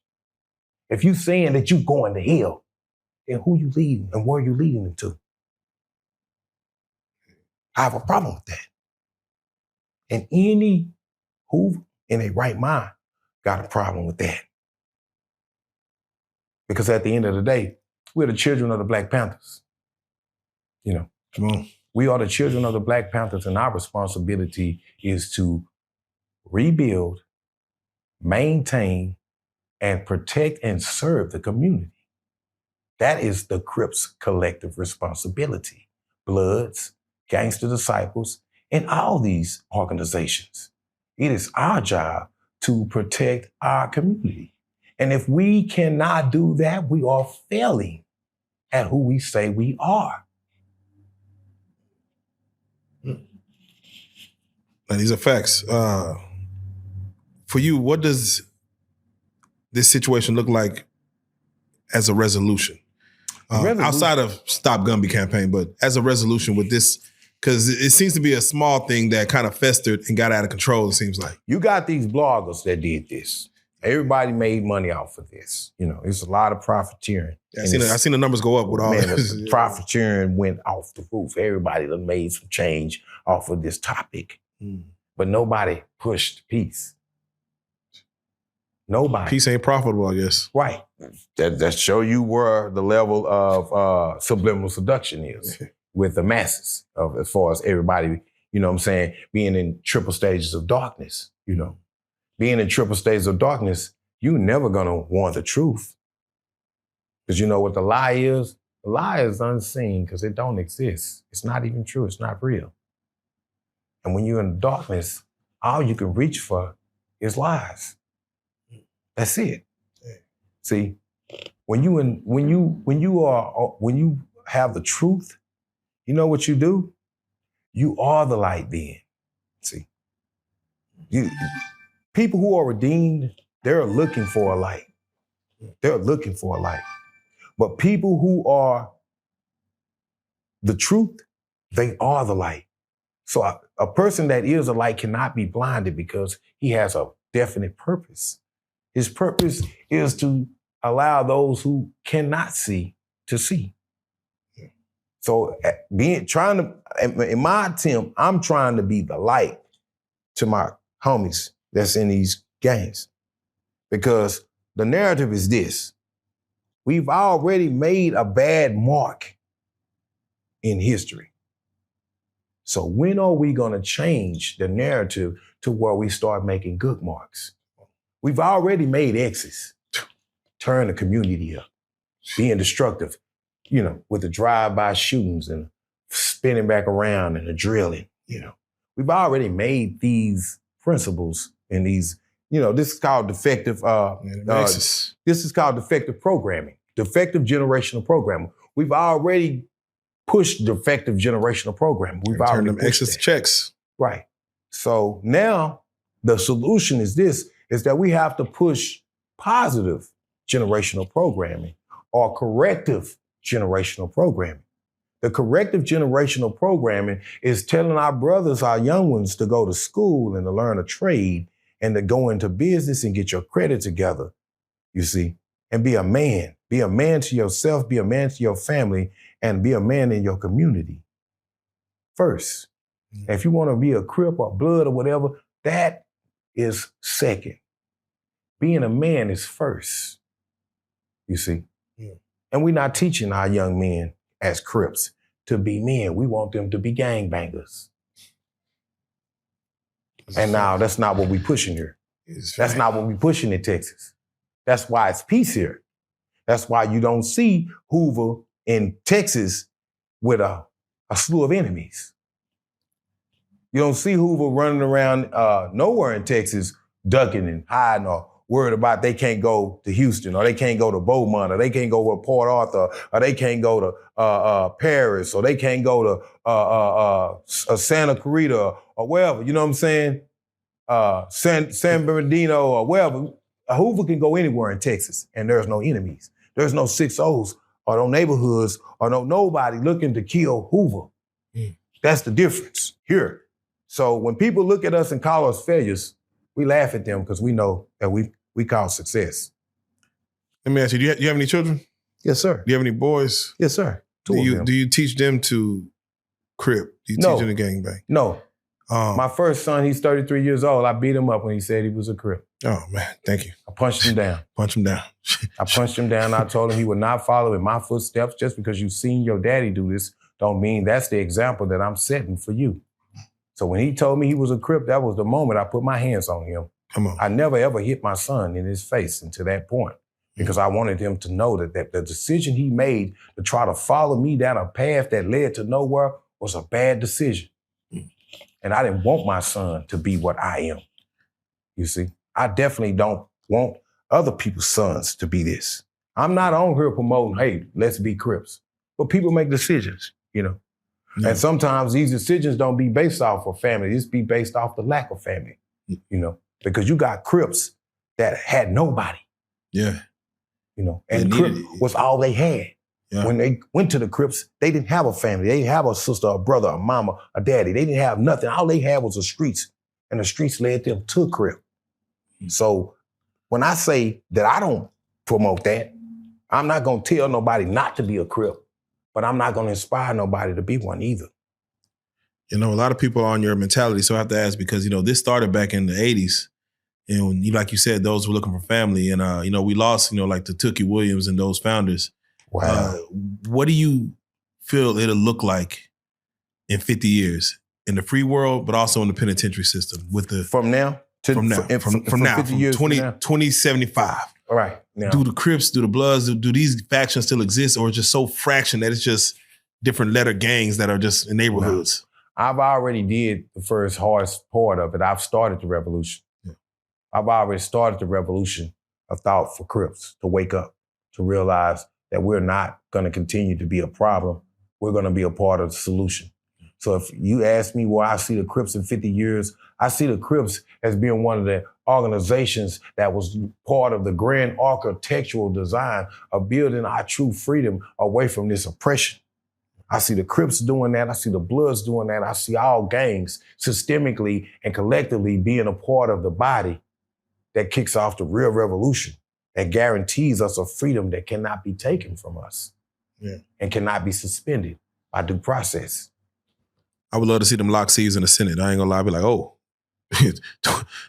If you saying that you going to hell, then who you leading and where you leading them to? I have a problem with that. And any Hoover in a right mind got a problem with that. Because at the end of the day, we're the children of the Black Panthers. You know, Come on. we are the children of the Black Panthers, and our responsibility is to rebuild, maintain, and protect and serve the community. That is the Crips' collective responsibility. Bloods, Gangster Disciples, and all these organizations. It is our job to protect our community. And if we cannot do that, we are failing at who we say we are. Now, these are facts. For you, what does this situation look like as a resolution? Outside of Stop Gumby campaign, but as a resolution with this, because it seems to be a small thing that kind of festered and got out of control, it seems like. You got these bloggers that did this. Everybody made money off of this. You know, it's a lot of profiteering. Yeah, I seen the numbers go up with all this. The profiteering went off the roof. Everybody done made some change off of this topic. But nobody pushed peace. Nobody. Peace ain't profitable, I guess. Right. That show you where the level of subliminal seduction is with the masses of as far as everybody, you know what I'm saying, being in triple stages of darkness, you know. Being in triple stages of darkness, you're never gonna want the truth. Because you know what the lie is? The lie is unseen because it don't exist. It's not even true, it's not real. And when you're in darkness, all you can reach for is lies. That's it. See, when you have the truth, you know what you do? You are the light then. See, people who are redeemed, they're looking for a light. They're looking for a light. But people who are the truth, they are the light. So a person that is a light cannot be blinded because he has a definite purpose. His purpose is to allow those who cannot see to see. So in my attempt, I'm trying to be the light to my homies that's in these games. Because the narrative is this. We've already made a bad mark in history. So when are we going to change the narrative to where we start making good marks? We've already made X's, turn the community up, being destructive, you know, with the drive-by shootings and spinning back around and the drilling, you know. We've already made these principles and these, you know, this is called defective, this is called defective programming, defective generational programming. We've already pushed defective generational programming. We've already turned them X's to checks. Right. So now the solution is this, is that we have to push positive generational programming or corrective generational programming. The corrective generational programming is telling our brothers, our young ones, to go to school and to learn a trade and to go into business and get your credit together, you see, and be a man. Be a man to yourself, be a man to your family, and be a man in your community first. And if you want to be a Crip or Blood or whatever, that is second. Being a man is first, you see. Yeah. And we're not teaching our young men as Crips to be men. We want them to be gangbangers. And now that's not what we're pushing here. That's not what we're pushing in Texas. That's why it's peace here. That's why you don't see Hoover in Texas with a slew of enemies. You don't see Hoover running around nowhere in Texas ducking and hiding or worried about they can't go to Houston or they can't go to Beaumont or they can't go to Port Arthur or they can't go to Paris or they can't go to Santa Clarita or wherever. You know what I'm saying? San Bernardino or wherever. Hoover can go anywhere in Texas and there's no enemies. There's no 6-0s or no neighborhoods or no nobody looking to kill Hoover. That's the difference here. So when people look at us and call us failures, we laugh at them because we know that we call success. Let me ask you, do you have any children? Yes, sir. Do you have any boys? Yes, sir. Do you teach them to Crip? Do you teach them to gangbang? No. My first son, he's 33 years old. I beat him up when he said he was a Crip. Oh, man. Thank you. I punched him down. Punch him down. I punched him down. I told him he would not follow in my footsteps. Just because you've seen your daddy do this don't mean that's the example that I'm setting for you. So when he told me he was a Crip, that was the moment I put my hands on him. Come on. I never, ever hit my son in his face until that point because I wanted him to know that the decision he made to try to follow me down a path that led to nowhere was a bad decision. And I didn't want my son to be what I am. You see, I definitely don't want other people's sons to be this. I'm not on here promoting, hey, let's be Crips. But people make decisions, you know. Yeah. And sometimes these decisions don't be based off of family. It's be based off the lack of family, you know, because you got Crips that had nobody. Yeah. You know, and Crip was all they had. Yeah. When they went to the Crips, they didn't have a family. They didn't have a sister, a brother, a mama, a daddy. They didn't have nothing. All they had was the streets, and the streets led them to Crip. Mm-hmm. So when I say that I don't promote that, I'm not going to tell nobody not to be a Crip, but I'm not going to inspire nobody to be one either. You know, a lot of people are on your mentality, so I have to ask because, you know, this started back in the 80s. And like you said, those were looking for family. And, you know, we lost, you know, like the Tookie Williams and those founders. Wow. What do you feel it'll look like in 50 years in the free world, but also in the penitentiary system with the from now to from 50 years 2075? All right. Now. Do the Crips, do the Bloods, do these factions still exist, or just so fraction that it's just different letter gangs that are just in neighborhoods? No. I've already did the first hardest part of it. I've started the revolution. Yeah. I've already started the revolution of thought for Crips to wake up, to realize that we're not going to continue to be a problem. We're going to be a part of the solution. So if you ask me where I see the Crips in 50 years, I see the Crips as being one of the organizations that was part of the grand architectural design of building our true freedom away from this oppression. I see the Crips doing that. I see the Bloods doing that. I see all gangs systemically and collectively being a part of the body that kicks off the real revolution. That guarantees us a freedom that cannot be taken from us and cannot be suspended by due process. I would love to see them lock C's in the Senate. I ain't gonna lie, I'd be like, oh,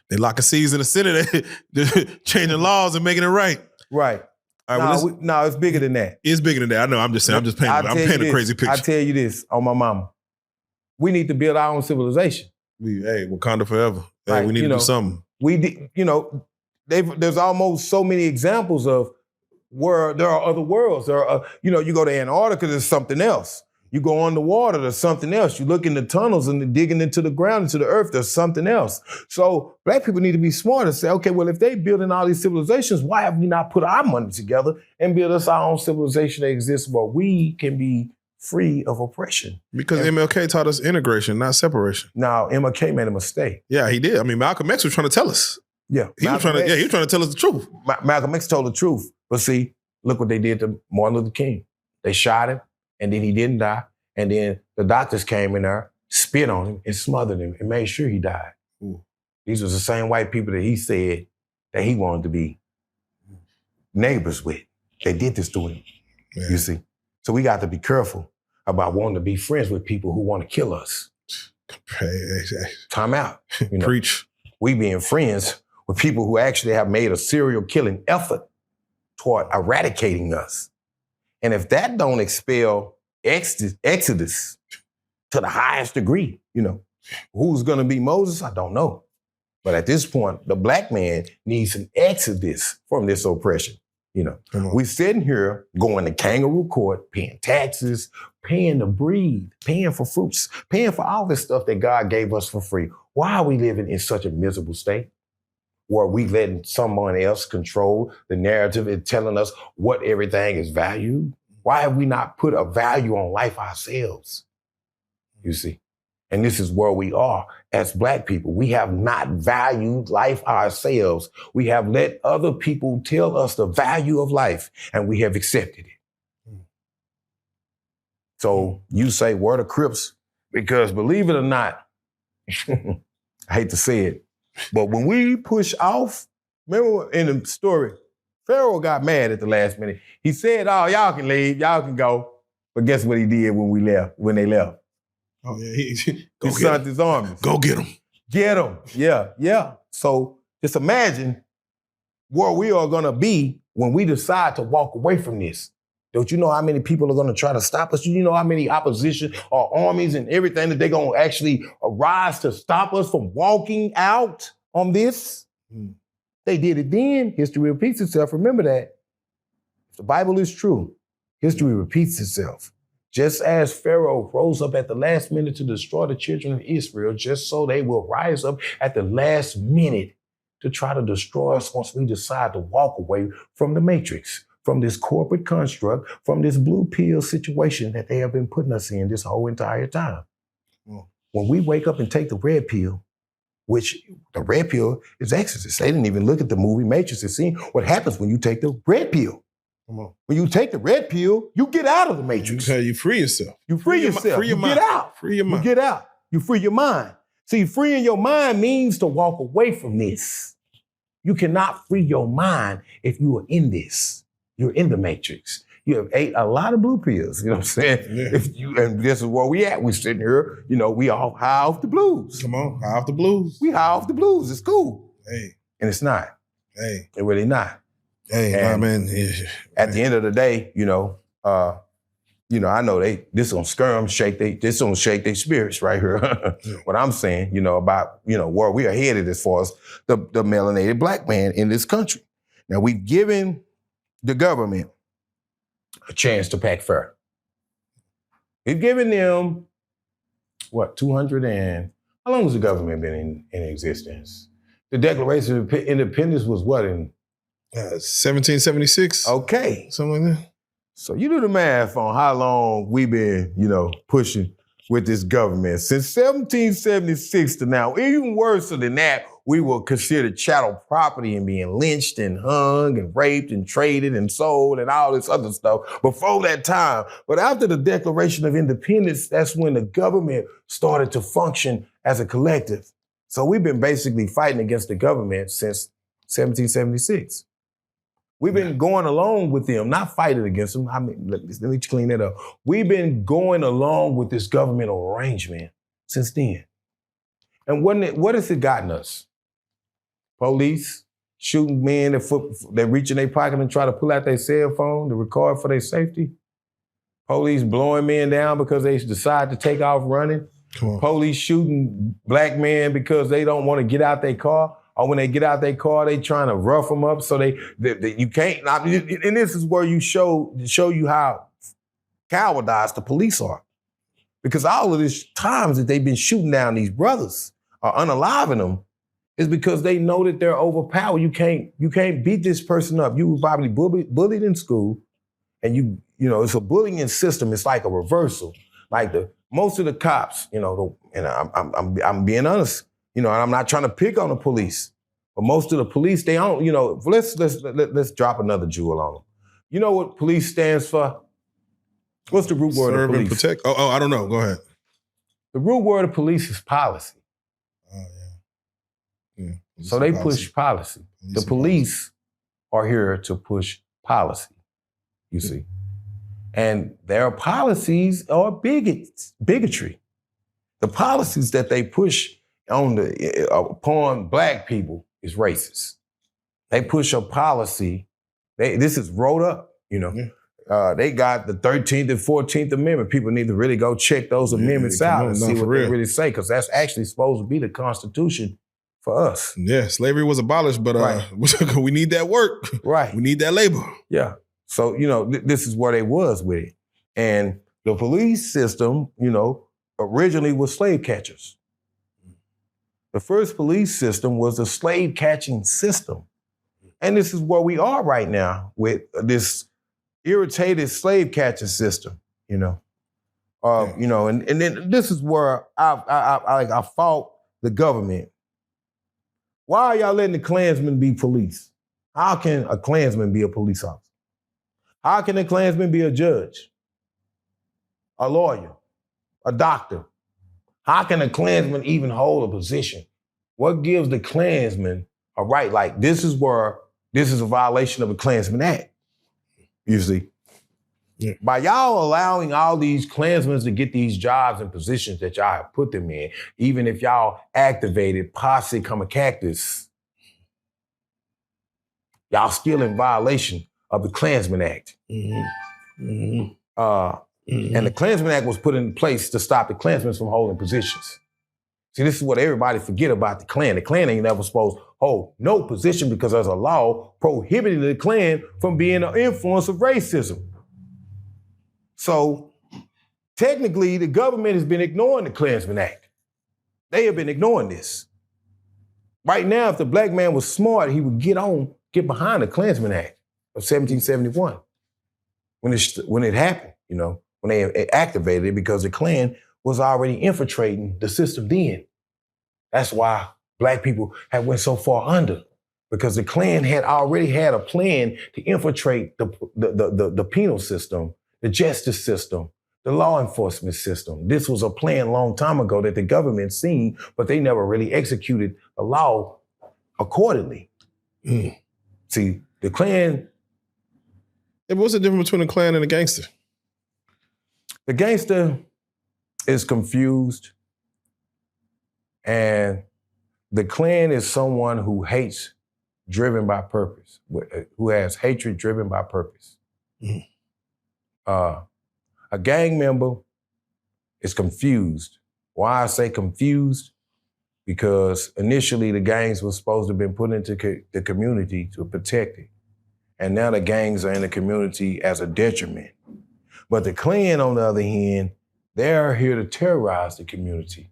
they locking C's in the Senate, they're changing laws and making it right. Right. All right, no, it's bigger than that. It's bigger than that. I know, I'm just saying, I'm painting a crazy picture. I tell you this on my mama. We need to build our own civilization. Hey, Wakanda forever. Hey, like, we need to do something. There's almost so many examples of where there are other worlds. There are, you go to Antarctica, there's something else. You go underwater, there's something else. You look in the tunnels and digging into the ground, into the earth, there's something else. So Black people need to be smart and say, okay, well, if they building all these civilizations, why have we not put our money together and build us our own civilization that exists where we can be free of oppression? Because MLK taught us integration, not separation. Now, MLK made a mistake. Yeah, he did. I mean, Malcolm X was trying to tell us. Yeah. He was trying to tell us the truth. Malcolm X told the truth. But see, look what they did to Martin Luther King. They shot him, and then he didn't die. And then the doctors came in there, spit on him, and smothered him, and made sure he died. Ooh. These was the same white people that he said that he wanted to be neighbors with. They did this to him, you see. So we got to be careful about wanting to be friends with people who want to kill us. Time out. Preach. We being friends with people who actually have made a serial killing effort toward eradicating us. And if that don't expel exodus to the highest degree, who's going to be Moses? I don't know. But at this point, the black man needs an exodus from this oppression. We sitting here going to kangaroo court, paying taxes, paying to breathe, paying for fruits, paying for all this stuff that God gave us for free. Why are we living in such a miserable state? Where we letting someone else control the narrative and telling us what everything is valued? Why have we not put a value on life ourselves? You see? And this is where we are as black people. We have not valued life ourselves. We have let other people tell us the value of life, and we have accepted it. So you say, where the Crips? Because believe it or not, I hate to say it, but when we push off, remember in the story, Pharaoh got mad at the last minute. He said, oh, y'all can leave, y'all can go. But guess what he did when they left? Oh, yeah. He sent his armies. Go get him. Get him. Yeah. So just imagine where we are going to be when we decide to walk away from this. Don't you know how many people are going to try to stop us? You know how many opposition or armies and everything that they're going to actually arise to stop us from walking out on this? They did it then. History repeats itself. Remember that. If the Bible is true, history repeats itself. Just as Pharaoh rose up at the last minute to destroy the children of Israel, just so they will rise up at the last minute to try to destroy us once we decide to walk away from the matrix, from this corporate construct, from this blue pill situation that they have been putting us in this whole entire time. When we wake up and take the red pill, which the red pill is Exodus. They didn't even look at the movie Matrix and see what happens when you take the red pill. When you take the red pill, you get out of the matrix. You free yourself. You free yourself. Free your mind. Get out. Free your mind. You get out. You free your mind. See, freeing your mind means to walk away from this. You cannot free your mind if you are in this. You're in the matrix. You have ate a lot of blue pills. You know what I'm saying? Yeah. And this is where we at. We sitting here, we all high off the blues. Come on, high off the blues. We high off the blues. It's cool. Hey. And it's not. Hey. It's really not. Hey, my man. Yeah. At the end of the day, I know this gonna scare them, this gonna shake their spirits right here. What I'm saying, about, where we are headed as far as the melanated black man in this country. Now, we've given the government a chance to pack fair. We've given them, 200 and, how long has the government been in existence? The Declaration of Independence was what, in 1776. Okay. Something like that. So you do the math on how long we've been, pushing with this government. Since 1776 to now, even worse than that, we were considered chattel property and being lynched and hung and raped and traded and sold and all this other stuff before that time. But after the Declaration of Independence, that's when the government started to function as a collective. So we've been basically fighting against the government since 1776. We've been going along with them, not fighting against them. Let me clean that up. We've been going along with this governmental arrangement since then. And what has it gotten us? Police shooting men that reach in their pocket and try to pull out their cell phone to record for their safety. Police blowing men down because they decide to take off running. Police shooting black men because they don't want to get out their car. Or when they get out their car, they trying to rough them up so you can't. And this is where you show you how cowardized the police are. Because all of these times that they've been shooting down these brothers or unaliving them is because they know that they're overpowered. You can't beat this person up. You were probably bullied in school, and it's a bullying system. It's like a reversal. Like most of the cops, and I'm being honest. And I'm not trying to pick on the police, but most of the police, they don't, let's drop another jewel on them. You know what police stands for? What's the root word of police? Serve and protect? Oh, I don't know. Go ahead. The root word of police is policy. Oh, yeah. So they push policy. The police are here to push policy, you see. And their policies are bigotry. The policies that they push upon black people is racist. They push a policy. This is wrote up, They got the 13th and 14th Amendment. People need to really go check those amendments out and see what they really say, because that's actually supposed to be the Constitution for us. Yeah, slavery was abolished, but we need that work. Right. We need that labor. Yeah. So, this is where they was with it. And the police system, originally was slave catchers. The first police system was a slave catching system. And this is where we are right now with this irritated slave catching system, and then this is where I fault the government. Why are y'all letting the Klansmen be police? How can a Klansman be a police officer? How can a Klansman be a judge, a lawyer, a doctor? How can a Klansman even hold a position? What gives the Klansman a right? Like, this is a violation of the Klansman Act, you see. Yeah. By y'all allowing all these Klansmen to get these jobs and positions that y'all have put them in, even if y'all activated Posse Come a Cactus, y'all still in violation of the Klansman Act. Mm-hmm. Mm-hmm. And the Klansman Act was put in place to stop the Klansmen from holding positions. See, this is what everybody forget about the Klan. The Klan ain't never supposed to hold no position because there's a law prohibiting the Klan from being an influence of racism. So technically, the government has been ignoring the Klansman Act. They have been ignoring this. Right now, if the black man was smart, he would get behind the Klansman Act of 1771 when it happened, when they activated it, because the Klan was already infiltrating the system then. That's why black people had went so far under, because the Klan had already had a plan to infiltrate the penal system, the justice system, the law enforcement system. This was a plan a long time ago that the government seen, but they never really executed the law accordingly. Mm. See, the Klan... What's the difference between a Klan and a gangster? The gangster is confused, and the Klan is someone who hates driven by purpose, who has hatred driven by purpose. Mm. A gang member is confused. Why I say confused? Because initially the gangs were supposed to have been put into the community to protect it. And now the gangs are in the community as a detriment. But the Klan, on the other hand, they're here to terrorize the community.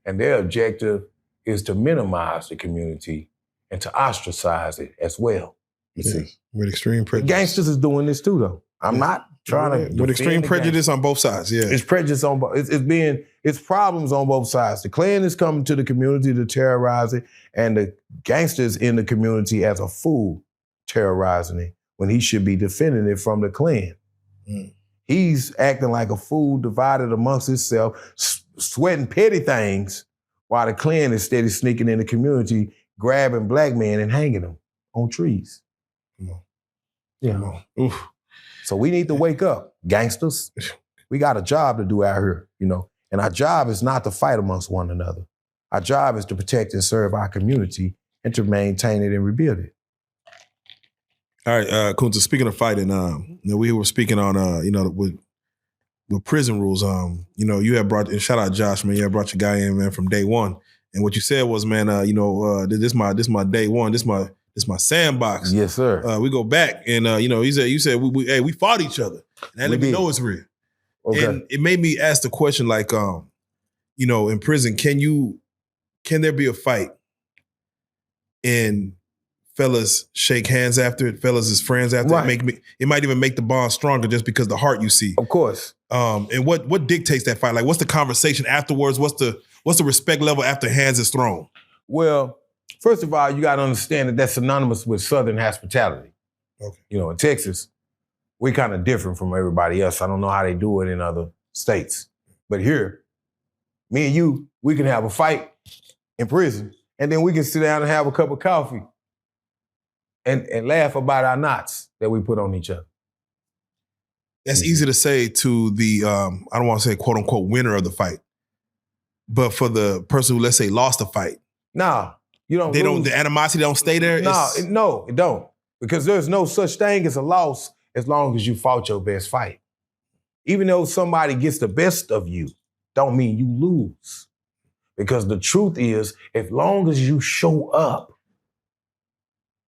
And their objective is to minimize the community and to ostracize it as well. You see? With extreme prejudice. The gangsters is doing this too, though. I'm not trying to... With extreme prejudice on both sides, yeah. It's prejudice on both. It's problems on both sides. The Klan is coming to the community to terrorize it, and the gangsters in the community as a fool terrorizing it when he should be defending it from the Klan. Mm. He's acting like a fool, divided amongst himself, sweating petty things, while the Klan is steady sneaking in the community, grabbing black men and hanging them on trees. Come on. Yeah. Come on. Oof. So we need to wake up, gangsters. We got a job to do out here, and our job is not to fight amongst one another. Our job is to protect and serve our community and to maintain it and rebuild it. All right, Kunta, speaking of fighting, we were speaking on, with prison rules, you had brought, and shout out Josh, man, you had brought your guy in, man, from day one. And what you said was, man, this my day one, this my sandbox. Yes, sir. We go back and, you said we fought each other. And that let me know it's real. Okay. And it made me ask the question, like, in prison, can there be a fight and fellas shake hands after it, fellas is friends after it? It might even make the bond stronger just because the heart you see. Of course. And what dictates that fight? Like, what's the conversation afterwards? What's the respect level after hands is thrown? Well, first of all, you got to understand that that's synonymous with Southern hospitality. Okay. In Texas, we're kind of different from everybody else. I don't know how they do it in other states. But here, me and you, we can have a fight in prison, and then we can sit down and have a cup of coffee and laugh about our knots that we put on each other. That's easy to say to the, I don't want to say quote unquote winner of the fight, but for the person who, let's say, lost the fight. Nah, you don't. The animosity don't stay there? No, it don't. Because there's no such thing as a loss as long as you fought your best fight. Even though somebody gets the best of you, don't mean you lose. Because the truth is, as long as you show up,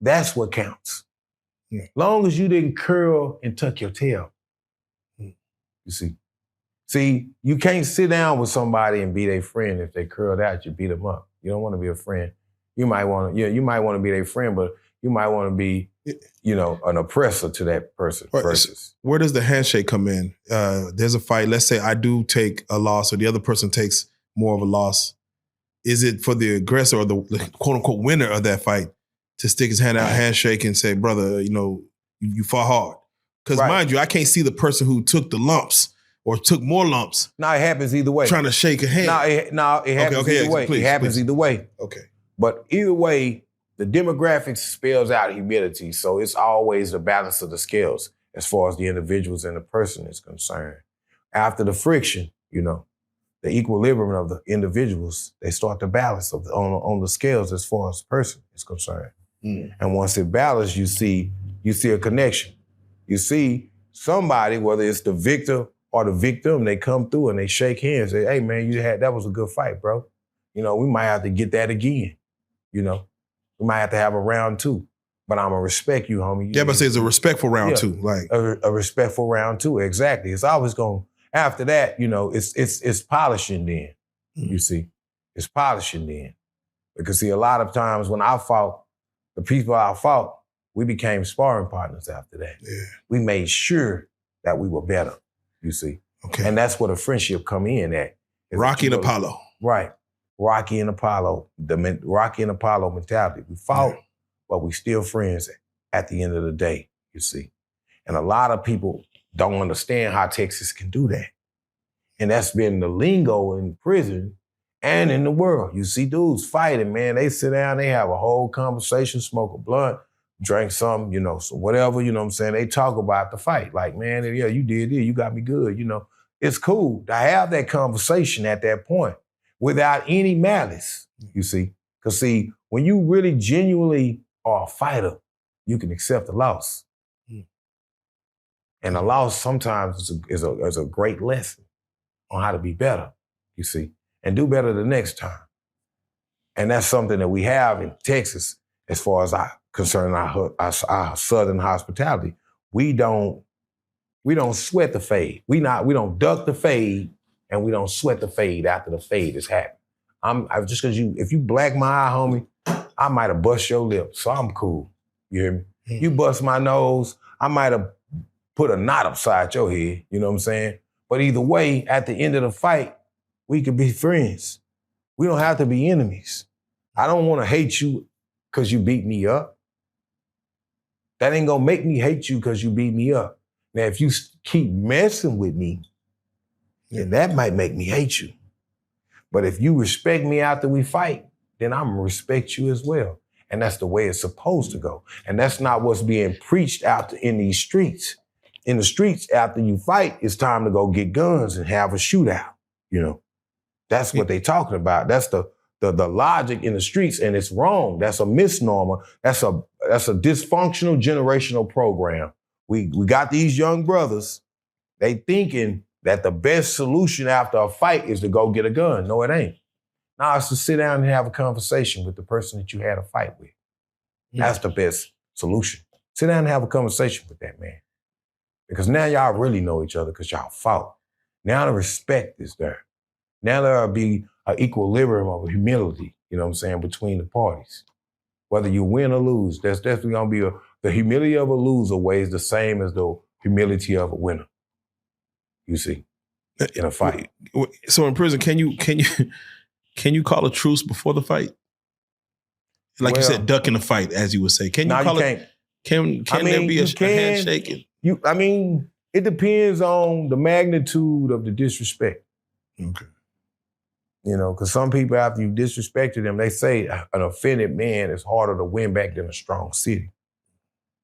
that's what counts. Long as you didn't curl and tuck your tail. You see? See, you can't sit down with somebody and be their friend. If they curled out, you beat them up. You don't want to be a friend. You might want to be their friend, but you might want to be, an oppressor to that person. Where does the handshake come in? There's a fight. Let's say I do take a loss or the other person takes more of a loss. Is it for the aggressor or the quote unquote winner of that fight to stick his hand out, handshake, and say, brother, you fought hard? Because mind you, I can't see the person who took the lumps or took more lumps. No, it happens either way. Trying to shake a hand. No, it happens either way. It happens either way. Okay. But either way, the demographics spells out humility. So it's always the balance of the scales as far as the individuals and the person is concerned. After the friction, the equilibrium of the individuals, they start to balance on the scales as far as the person is concerned. And once it balances, you see a connection. You see somebody, whether it's the victor or the victim, they come through and they shake hands, say, hey man, that was a good fight, bro. We might have to get that again. We might have to have a round 2. But I'm going to respect you, homie. Yeah, but it's a respectful round 2. Like a respectful round 2, exactly. It's always going, after that, it's polishing then, you see. It's polishing then. Because see, a lot of times when I fought, the people I fought, we became sparring partners after that. Yeah. We made sure that we were better, you see. Okay. And that's where the friendship come in at. Rocky and Apollo. Right. Rocky and Apollo, the Rocky and Apollo mentality. We fought, but we still friends at the end of the day, you see. And a lot of people don't understand how Texas can do that. And that's been the lingo in prison and in the world. You see dudes fighting, man. They sit down, they have a whole conversation, smoke a blunt, drink some, some whatever, what I'm saying? They talk about the fight. Like, man, yeah, you did it. You got me good, It's cool to have that conversation at that point without any malice, you see. Because, see, when you really genuinely are a fighter, you can accept a loss. And a loss sometimes is a great lesson on how to be better, you see, and do better the next time. And that's something that we have in Texas as far as concerning our Southern hospitality. We don't sweat the fade. We don't duck the fade, and we don't sweat the fade after the fade is happened. Just because if you black my eye, homie, I might have bust your lip, so I'm cool. You hear me? You bust my nose, I might have put a knot upside your head, you know what I'm saying? But either way, at the end of the fight, we could be friends. We don't have to be enemies. I don't want to hate you because you beat me up. That ain't gonna make me hate you because you beat me up. Now, if you keep messing with me, then that might make me hate you. But if you respect me after we fight, then I'm gonna respect you as well. And that's the way it's supposed to go. And that's not what's being preached out in these streets. In the streets, after you fight, it's time to go get guns and have a shootout. That's what they talking about. That's the logic in the streets, and it's wrong. That's a misnomer. That's a dysfunctional generational program. We got these young brothers, they thinking that the best solution after a fight is to go get a gun. No, it ain't. Now it's to sit down and have a conversation with the person that you had a fight with. That's the best solution. Sit down and have a conversation with that man. Because now y'all really know each other because y'all fought. Now the respect is there. Now there'll be an equilibrium of humility, between the parties. Whether you win or lose, there's definitely gonna be the humility of a loser weighs the same as the humility of a winner. You see, in a fight. So in prison, can you call a truce before the fight? Like you said, ducking the fight, as you would say. Can you call it? Can there be a handshake? It depends on the magnitude of the disrespect. Okay. Because some people, after you disrespected them, they say an offended man is harder to win back than a strong city.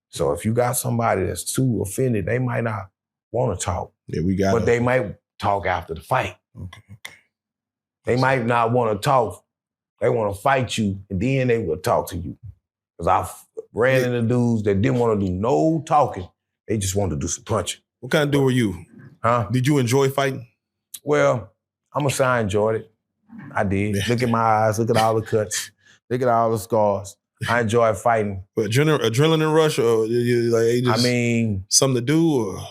So if you got somebody that's too offended, they might not want to talk. Yeah, but they might talk after the fight. Okay. They might not want to talk. They want to fight you, and then they will talk to you. Because I ran into dudes that didn't want to do no talking. They just wanted to do some punching. What kind of dude were you? Huh? Did you enjoy fighting? Well, I'm gonna say I enjoyed it. I did. Yeah. Look at my eyes. Look at all the cuts. Look at all the scars. I enjoy fighting. But adrenaline rush, or like just I mean, something to do, or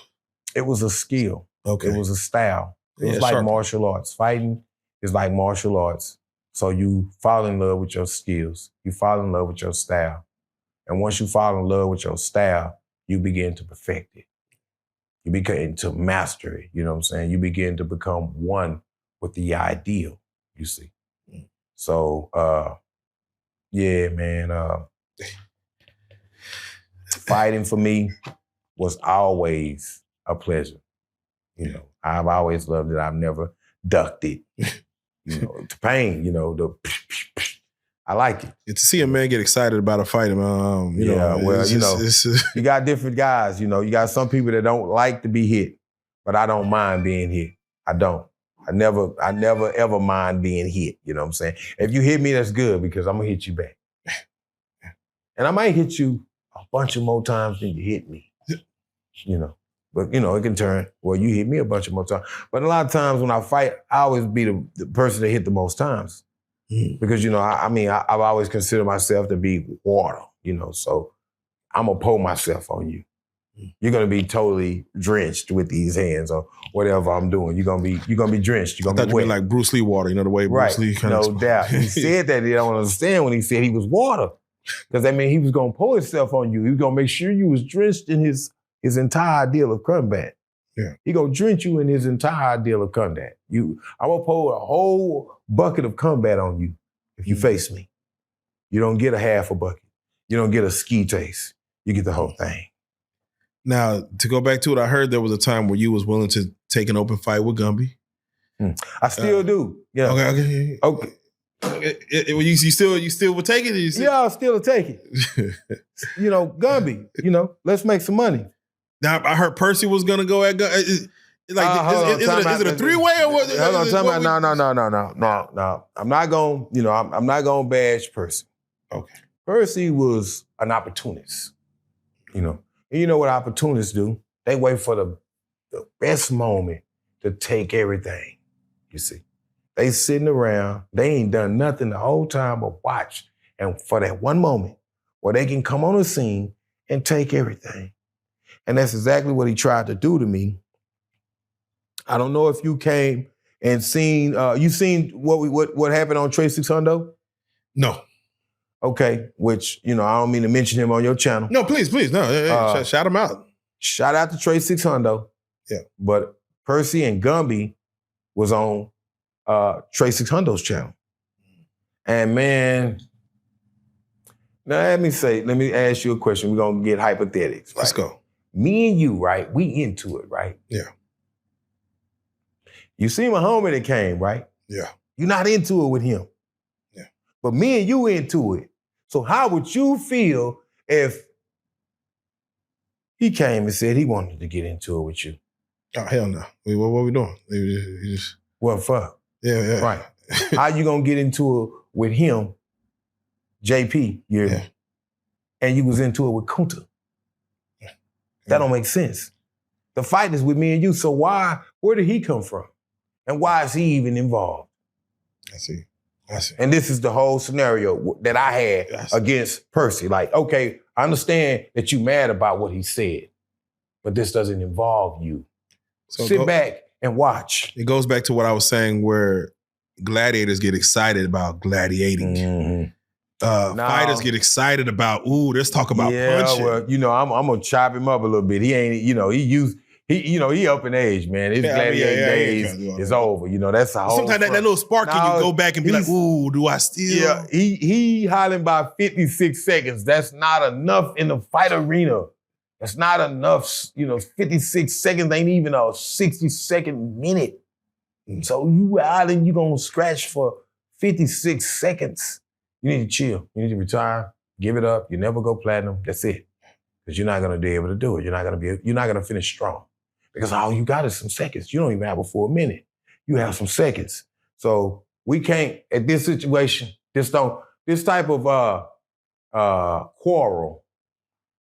it was a skill. okay, It was a style. It was Yeah, like sharp. martial arts. Fighting is like martial arts. So you fall in love with your skills. You fall in love with your style. And once you fall in love with your style, you begin to perfect it. You begin to master it. You know what I'm saying? You begin to become one with the ideal, you see. So, yeah, man, fighting for me was always a pleasure. You know, I've always loved it. I've never ducked it. You know, the pain, you know, I like it. To see a man get excited about a fight, You got different guys, you know. You got some people that don't like to be hit, but I don't mind being hit. I don't. I never ever mind being hit, you know what I'm saying? If you hit me, that's good because I'm gonna hit you back. And I might hit you a bunch of more times than you hit me, you know. But, you know, it can turn, well, you hit me a bunch of more times. But a lot of times when I fight, I always be the person that hit the most times. Because, you know, I've always considered myself to be water, you know, so I'm going to pour myself on you. You're going to be totally drenched with these hands or whatever I'm doing. You're going to be drenched. You're going to be wet. You like Bruce Lee water, you know, the way Bruce Lee kind of... No doubt. He said that he don't understand when he said he was water. Because that means he was going to pour himself on you. He was going to make sure you was drenched in his entire deal of combat. Yeah. He gonna drench you in his entire deal of combat. I will pour a whole bucket of combat on you if you face me. You don't get a half a bucket. You don't get a ski taste. You get the whole thing. Now, to go back to it, I heard there was a time where you was willing to take an open fight with Gumby. I still do. Yeah. Okay. You still would take it? Yeah, I'll still take it. You know, Gumby, you know, let's make some money. Now, I heard Percy was going to go at Gumby. Is it a three-way or what? Hold on, tell me. No. I'm not going, you know, I'm not going to bash Percy. Okay. Percy was an opportunist, you know. And you know what opportunists do? They wait for the best moment to take everything, you see. They sitting around, they ain't done nothing the whole time but watch. And for that one moment where they can come on the scene and take everything. And that's exactly what he tried to do to me. I don't know if you came and seen, you seen what happened on Tracy Hundo? No. Okay, which, you know, I don't mean to mention him on your channel. No, please. No, shout him out. Shout out to Tracy Hundo. Yeah. But Percy and Gumby was on Tracy Hundo's channel. And man, now let me ask you a question. We're going to get hypothetics, right? Let's go. Me and you, right? We into it, right? Yeah. You see my homie that came, right? Yeah. You're not into it with him. Yeah. But me and you into it. So how would you feel if he came and said he wanted to get into it with you? Oh, hell no. What we doing? You just... What for? Yeah. Right. How you gonna get into it with him, JP, and you was into it with Kunta? That don't make sense. The fight is with me and you, so where did he come from? And why is he even involved? I see. And this is the whole scenario that I had against Percy. Like, okay, I understand that you mad about what he said, but this doesn't involve you. So sit back and watch. It goes back to what I was saying where gladiators get excited about gladiating. Mm-hmm. Fighters get excited about, let's talk about punching. Well, you know, I'm gonna chop him up a little bit. He ain't, you know, he up in age, man. His gladiating days is over. You know, that's a whole. Sometimes that little spark you go back and be like, do I still? Yeah, he hollering by 56 seconds. That's not enough in the fight arena. That's not enough. You know, 56 seconds ain't even a 60-second minute. So you out and you gonna scratch for 56 seconds. You need to chill. You need to retire. Give it up. You never go platinum. That's it. Because you're not gonna be able to do it. You're not gonna finish strong. Because all you got is some seconds. You don't even have a full minute. You have some seconds. So we can't, at this situation, this type of quarrel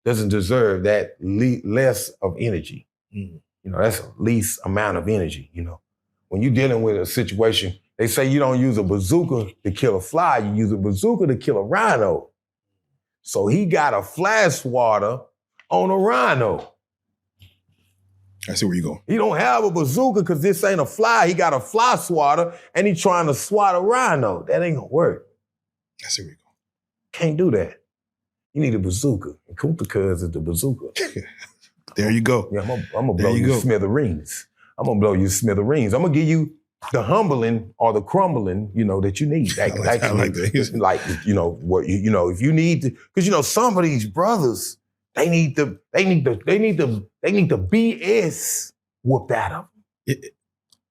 doesn't deserve that less of energy. You know, that's the least amount of energy, you know. When you're dealing with a situation, they say you don't use a bazooka to kill a fly, you use a bazooka to kill a rhino. So he got a fly swatter on a rhino. I see where you're going. He don't have a bazooka because this ain't a fly. He got a fly swatter and he trying to swat a rhino. That ain't gonna work. I see where you're going. Can't do that. You need a bazooka. And Kunta Cuz is the bazooka. There you go. Yeah, I'm gonna blow you smithereens. I'm gonna blow you smithereens. I'm gonna give you the humbling or the crumbling, you know, that you need. I like that. Like, you know, what you know, if you need to, because you know, some of these brothers, they need the BS whooped out of them.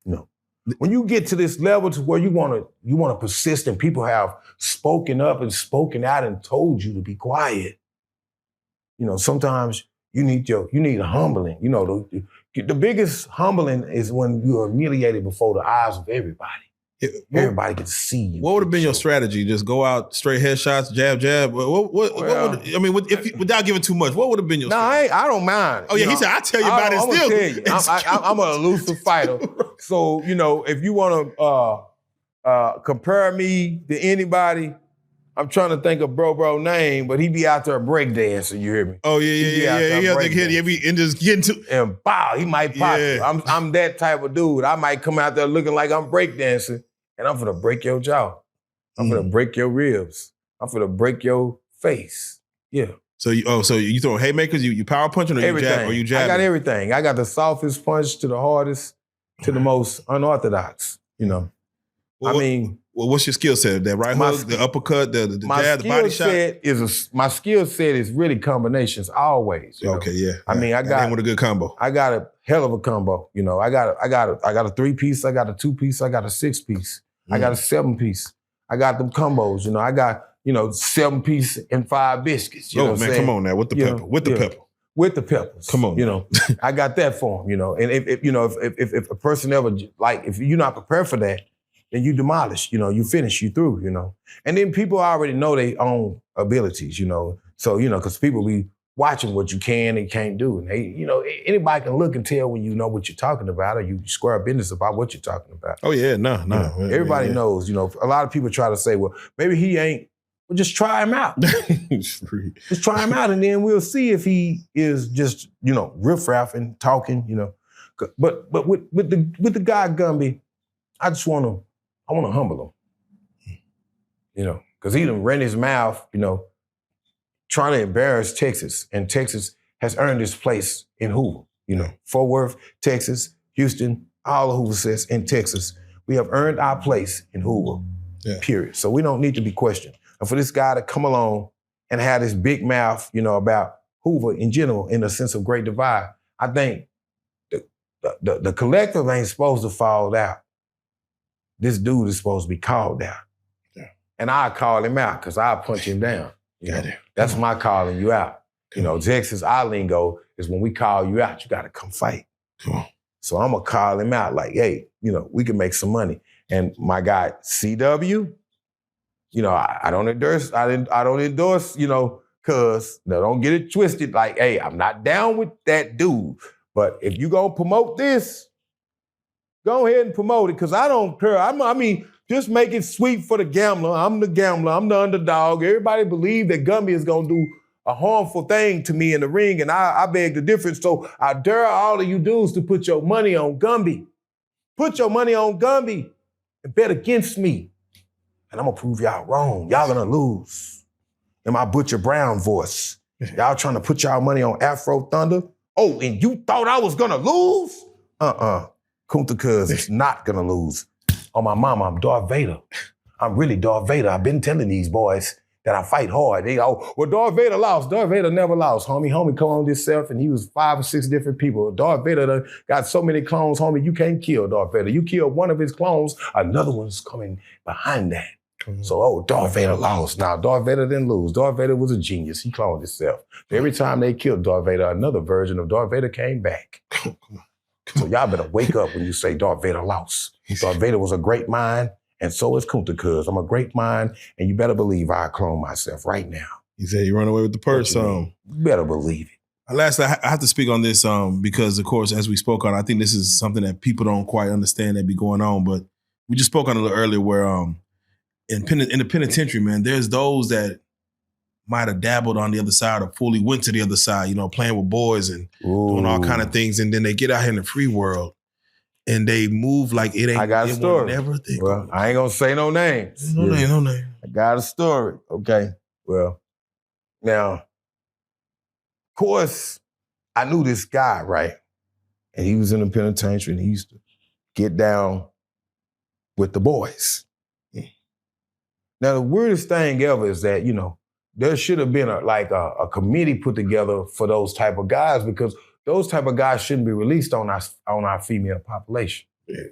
No. When you get to this level to where you wanna persist and people have spoken up and spoken out and told you to be quiet, you know, sometimes you need a humbling. You know, the biggest humbling is when you're humiliated before the eyes of everybody. Everybody can see you. What would have been your strategy? Just go out straight headshots, jab, jab. What would, I mean, without giving too much, what would have been your strategy? I don't mind. Oh yeah, he said, I'll tell you about it still. I'm an elusive fighter. So, you know, if you want to compare me to anybody, I'm trying to think of bro name, but he be out there breakdancing, you hear me? Oh, yeah. He be and just getting to... And bow, he might pop you. I'm that type of dude. I might come out there looking like I'm breakdancing, and I'm finna break your jaw. I'm finna break your ribs. I'm finna break your face. Yeah. So you throw haymakers, you power punching, or everything. you jabbing? I got everything. I got the softest punch to the hardest to the most unorthodox, you know. Well, what's your skill set? That right hook, the uppercut, the jab, the body shot? My skill set is really combinations always. Okay, yeah. I mean, I got with a good combo. I got a hell of a combo. You know, I got a 3-piece, I got a 2-piece, I got a 6-piece, I got a 7-piece. I got them combos. You know, I got 7-piece and 5 biscuits. You know what I'm saying? Come on now, with the pepper, with the peppers. Come on, you know, I got that for them. You know, and if a person ever if you're not prepared for that, then you demolish, you know, you finish, you through, you know. And then people already know their own abilities, you know. So, you know, because people be watching what you can and can't do. And they, you know, anybody can look and tell when you know what you're talking about or you square business about what you're talking about. Oh, yeah, no. You know, everybody knows, you know. A lot of people try to say, well, maybe he ain't. Well, just try him out. Just try him out and then we'll see if he is just, you know, riffraffing, talking, you know. But with the guy Gumby, I want to humble him, you know, because he done ran his mouth, you know, trying to embarrass Texas. And Texas has earned its place in Hoover, you know. Fort Worth, Texas, Houston, all the Hoover sets in Texas. We have earned our place in Hoover, period. So we don't need to be questioned. And for this guy to come along and have this big mouth, you know, about Hoover in general, in the sense of Great Divide, I think the collective ain't supposed to fall out. This dude is supposed to be called out. Yeah. And I call him out because I punch him down. You know? That's my calling you out. You know, Texas, our lingo is when we call you out, you got to come fight. So I'm going to call him out like, hey, you know, we can make some money. And my guy, CW, you know, I don't endorse, you know, cuz, now don't get it twisted. Like, hey, I'm not down with that dude. But if you going to promote this, go ahead and promote it, because I don't care. I mean, just make it sweet for the gambler. I'm the gambler. I'm the underdog. Everybody believe that Gumby is going to do a harmful thing to me in the ring, and I beg the difference. So I dare all of you dudes to put your money on Gumby. Put your money on Gumby and bet against me. And I'm going to prove y'all wrong. Y'all going to lose. In my Butcher Brown voice. Y'all trying to put y'all money on Afro Thunder? Oh, and you thought I was going to lose? Kunta Cuz is not gonna lose. On my mama, I'm Darth Vader. I'm really Darth Vader. I've been telling these boys that I fight hard. They go, well, Darth Vader lost. Darth Vader never lost, homie. Homie cloned himself and he was 5 or 6 different people. Darth Vader got so many clones, homie, you can't kill Darth Vader. You kill one of his clones, another one's coming behind that. So, Darth Vader lost. Now, Darth Vader didn't lose. Darth Vader was a genius. He cloned himself. Every time they killed Darth Vader, another version of Darth Vader came back. So y'all better wake up when you say Darth Vader lost. Darth Vader was a great mind, and so is Kunta Cuz. I'm a great mind, and you better believe I clone myself right now. He said he run away with the purse. You better believe it. Lastly, I have to speak on this because, of course, as we spoke on, I think this is something that people don't quite understand that be going on. But we just spoke on it a little earlier where in the penitentiary, man, there's those that might have dabbled on the other side or fully went to the other side, playing with boys and doing all kind of things. And then they get out here in the free world and they move like it ain't. I got a story. Well, I ain't going to say no names. No name. I got a story. Okay. Well, now, of course, I knew this guy, right? And he was in the penitentiary and he used to get down with the boys. Now, the weirdest thing ever is that, there should have been a committee put together for those type of guys because those type of guys shouldn't be released on our female population. Yeah.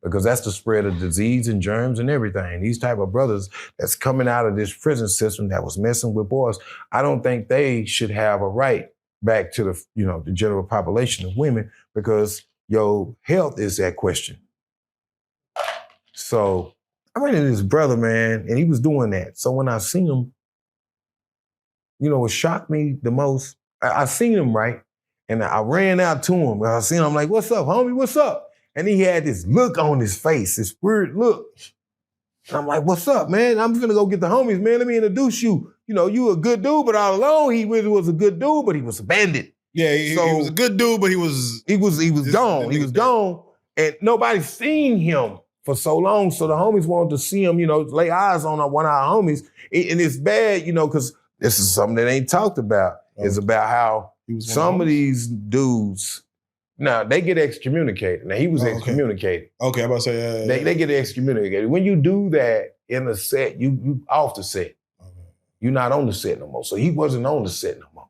Because that's the spread of disease and germs and everything. These type of brothers that's coming out of this prison system that was messing with boys, I don't think they should have a right back to the general population of women because your health is that question. So I ran into this brother, man, and he was doing that. So when I seen him, what shocked me the most, I seen him, right? And I ran out to him. And I seen him, I'm like, what's up, homie, what's up? And he had this look on his face, this weird look. And I'm like, what's up, man? I'm gonna go get the homies, man. Let me introduce you. You a good dude, but all along, he really was a good dude, but he was a bandit. Yeah, he was a good dude, but he was gone. He was gone. And nobody seen him for so long. So the homies wanted to see him, lay eyes on one of our homies. And it's bad, because this is something that ain't talked about. It's about how some of these dudes, now they get excommunicated. Now he was excommunicated. Okay, I'm about to say they get excommunicated. When you do that in a set, you off the set. You're not on the set no more. So he wasn't on the set no more.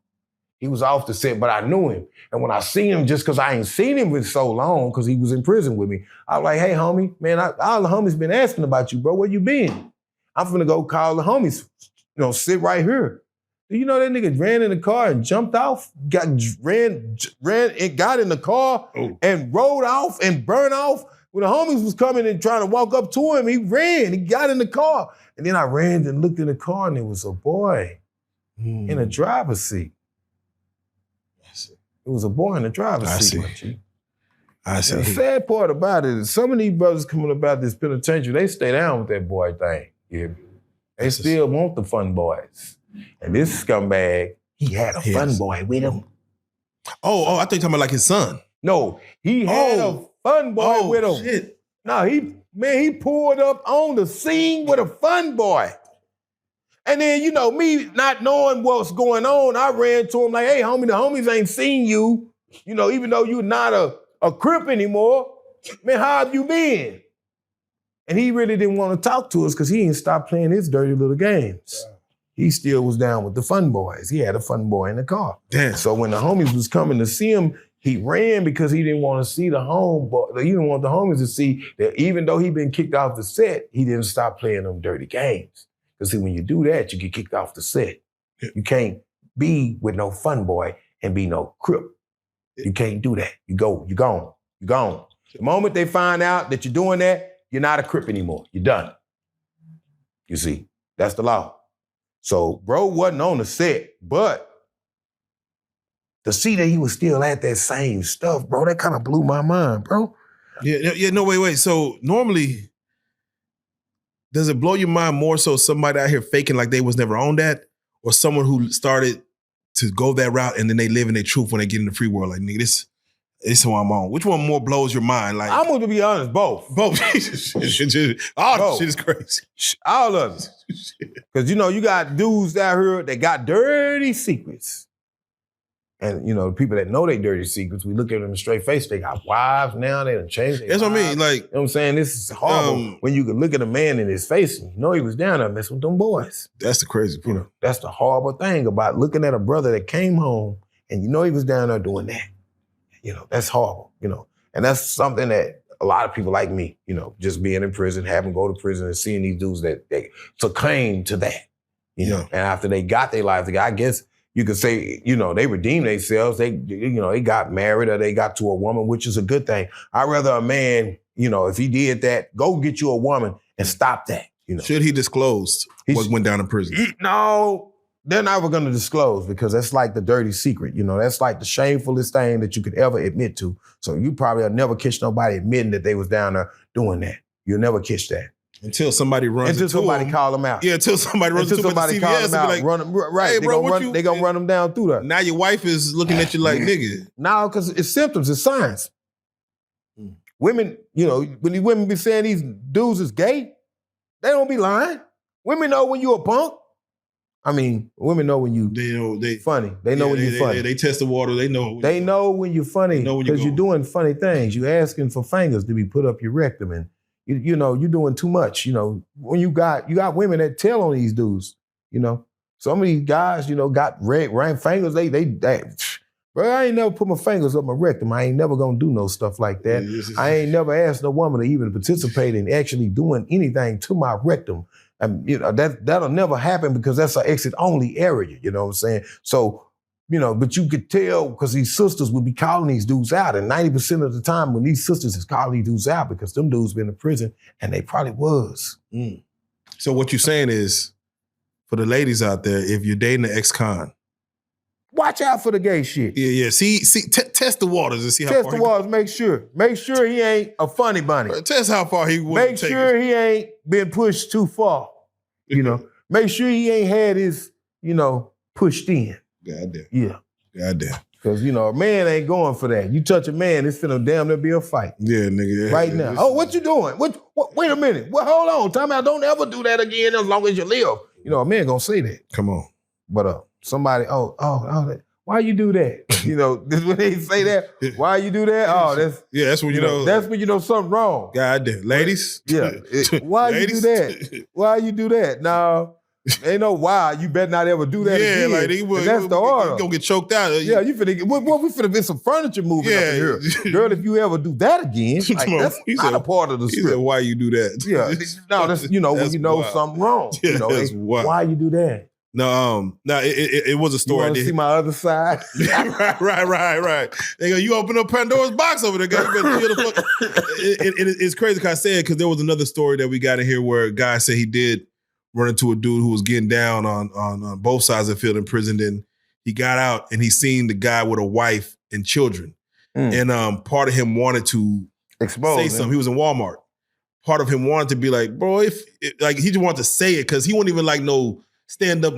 He was off the set, but I knew him. And when I seen him, just because I ain't seen him for so long, because he was in prison with me, I was like, hey, homie, man, all the homies been asking about you, bro. Where you been? I'm finna go call the homies, sit right here. Do you know that nigga ran in the car and jumped off, ran and got in the car and rode off and burned off? When the homies was coming and trying to walk up to him, he ran, he got in the car. And then I ran and looked in the car and there was a boy in a driver's seat. It was a boy in the driver's seat. I see. The sad part about it is some of these brothers coming about this penitentiary, they stay down with that boy thing. Yeah. They still want the fun boys. And this scumbag, he had a fun boy with him. Oh, I think you're talking about like his son. No, he had a fun boy with him. Shit. No, he pulled up on the scene with a fun boy. And then, me not knowing what's going on, I ran to him like, hey, homie, the homies ain't seen you. Even though you're not a Crip anymore, man, how have you been? And he really didn't want to talk to us because he didn't stop playing his dirty little games. He still was down with the fun boys. He had a fun boy in the car. Damn. So when the homies was coming to see him, he ran because he didn't want to see the he didn't want the homies to see that even though he'd been kicked off the set, he didn't stop playing them dirty games. Because see, when you do that, you get kicked off the set. Yeah. You can't be with no fun boy and be no Crip. Yeah. You can't do that. You're gone. The moment they find out that you're doing that, you're not a Crip anymore. You're done. You see, that's the law. So bro wasn't on the set, but to see that he was still at that same stuff, bro, that kind of blew my mind, bro. Yeah, no, wait. So normally, does it blow your mind more so somebody out here faking like they was never on that, or someone who started to go that route and then they live in their truth when they get in the free world? Like, nigga, this is who I'm on. Which one more blows your mind? Like, I'm going to be honest, both. All this shit is crazy. All of it. Because, you got dudes out here that got dirty secrets. And, the people that know they dirty secrets, we look at them in the straight face. They got wives now. They done changed their That's lives. what I mean. Like, you know what I'm saying? This is horrible. When you can look at a man in his face and he was down there messing with them boys. That's the crazy part. That's the horrible thing about looking at a brother that came home and he was down there doing that. That's horrible, And that's something that a lot of people like me, just being in prison, having to go to prison and seeing these dudes that they succumb to that, And after they got their lives together, I guess you could say, they redeemed themselves. They, they got married or they got to a woman, which is a good thing. I'd rather a man, if he did that, go get you a woman and stop that, Should he disclose what went down in prison? No, they're never going to disclose because that's like the dirty secret. You know, that's like the shamefulest thing that you could ever admit to. So you probably will never catch nobody admitting that they was down there doing that. You'll never catch that. Until somebody runs until into somebody them. call them out. Yeah, until somebody runs into them at the call CVS them out, and be like, run them, right. Hey, They're bro, going to run them down through there. Now your wife is looking at you like, nigga. No, because it's symptoms, it's signs. Women, you know, when these women be saying these dudes is gay, they don't be lying. Women know when you a punk. I mean, women know when you funny. They know when you're funny. They test the water. They know. They know when you're funny because you're doing funny things. You're asking for fingers to be put up your rectum, and you know you're doing too much. You know when you got women that tell on these dudes. You know some of these guys, you know, got red fingers. They bro, I ain't never put my fingers up my rectum. I ain't never gonna do no stuff like that. I ain't never asked no woman to even participate in actually doing anything to my rectum. And you know, that'll never happen because that's an exit-only area, you know what I'm saying? So, you know, but you could tell because these sisters would be calling these dudes out. And 90% of the time when these sisters is calling these dudes out because them dudes been in prison, and they probably was. So what you're saying is, for the ladies out there, if you're dating an ex-con, watch out for the gay shit. Yeah. See, test the waters and see how far. Test the waters. Make sure he ain't a funny bunny. Test how far he would. Make sure he ain't been pushed too far. You know, make sure he ain't had his, you know, pushed in. Goddamn. Yeah. Goddamn. Because, you know, a man ain't going for that. You touch a man, it's finna damn near be a fight. Yeah, nigga. Right now. Oh, what you doing? What, wait a minute. Well, hold on. Tell me I don't ever do that again as long as you live. You know, a man gonna say that. Come on. But somebody, why you do that? You know, this when they say that. Why you do that? Oh, that's when you know. That's when you know something wrong. Goddamn, ladies. Yeah. Why you do that? Why you do that? No, ain't no why. You better not ever do that again. Like that's the order. You gonna get choked out. Yeah, you finna get. What we finna get some furniture moving up in here, girl. If you ever do that again, like, that's not a part of the script. He said, why you do that? Yeah, no, that's when you know wild. something wrong. Yeah, you know, that's wild. Why you do that? No, it was a story. You want to see my other side? right. They go, you open up Pandora's box over there, guys. It's crazy because I said because there was another story that we got in here where a guy said he did run into a dude who was getting down on both sides of the field in prison. Then he got out and he seen the guy with a wife and children. And part of him wanted to say something. He was in Walmart. Part of him wanted to be like, bro, he just wanted to say it because he wasn't even like no stand-up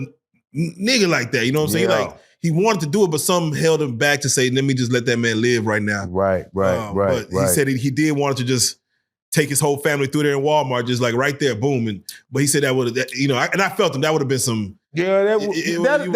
nigga like that. You know what I'm saying? Yeah. Like he wanted to do it, but some held him back to say, let me just let that man live right now. Right. But he said he did want to just take his whole family through there in Walmart, just like right there, boom. But he said that would have, you know, and I felt him, that would have been some. Yeah,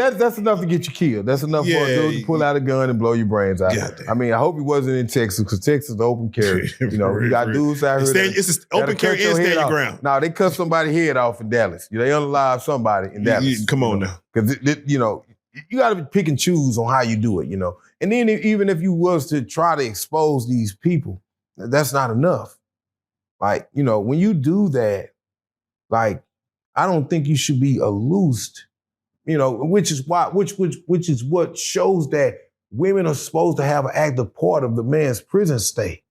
that's enough to get you killed. That's enough for a dude to pull out a gun and blow your brains out. I mean, I hope he wasn't in Texas because Texas is open carry. You know, you got dudes out here. It's open carry and stand your ground. No, they cut somebody's head off in Dallas. They unalive somebody in Dallas. Come on now. Because, you know, you got to pick and choose on how you do it, you know. And then even if you was to try to expose these people, that's not enough. Like, you know, when you do that, like, I don't think you should be loosed. You know, which is what shows that women are supposed to have an active part of the man's prison stay.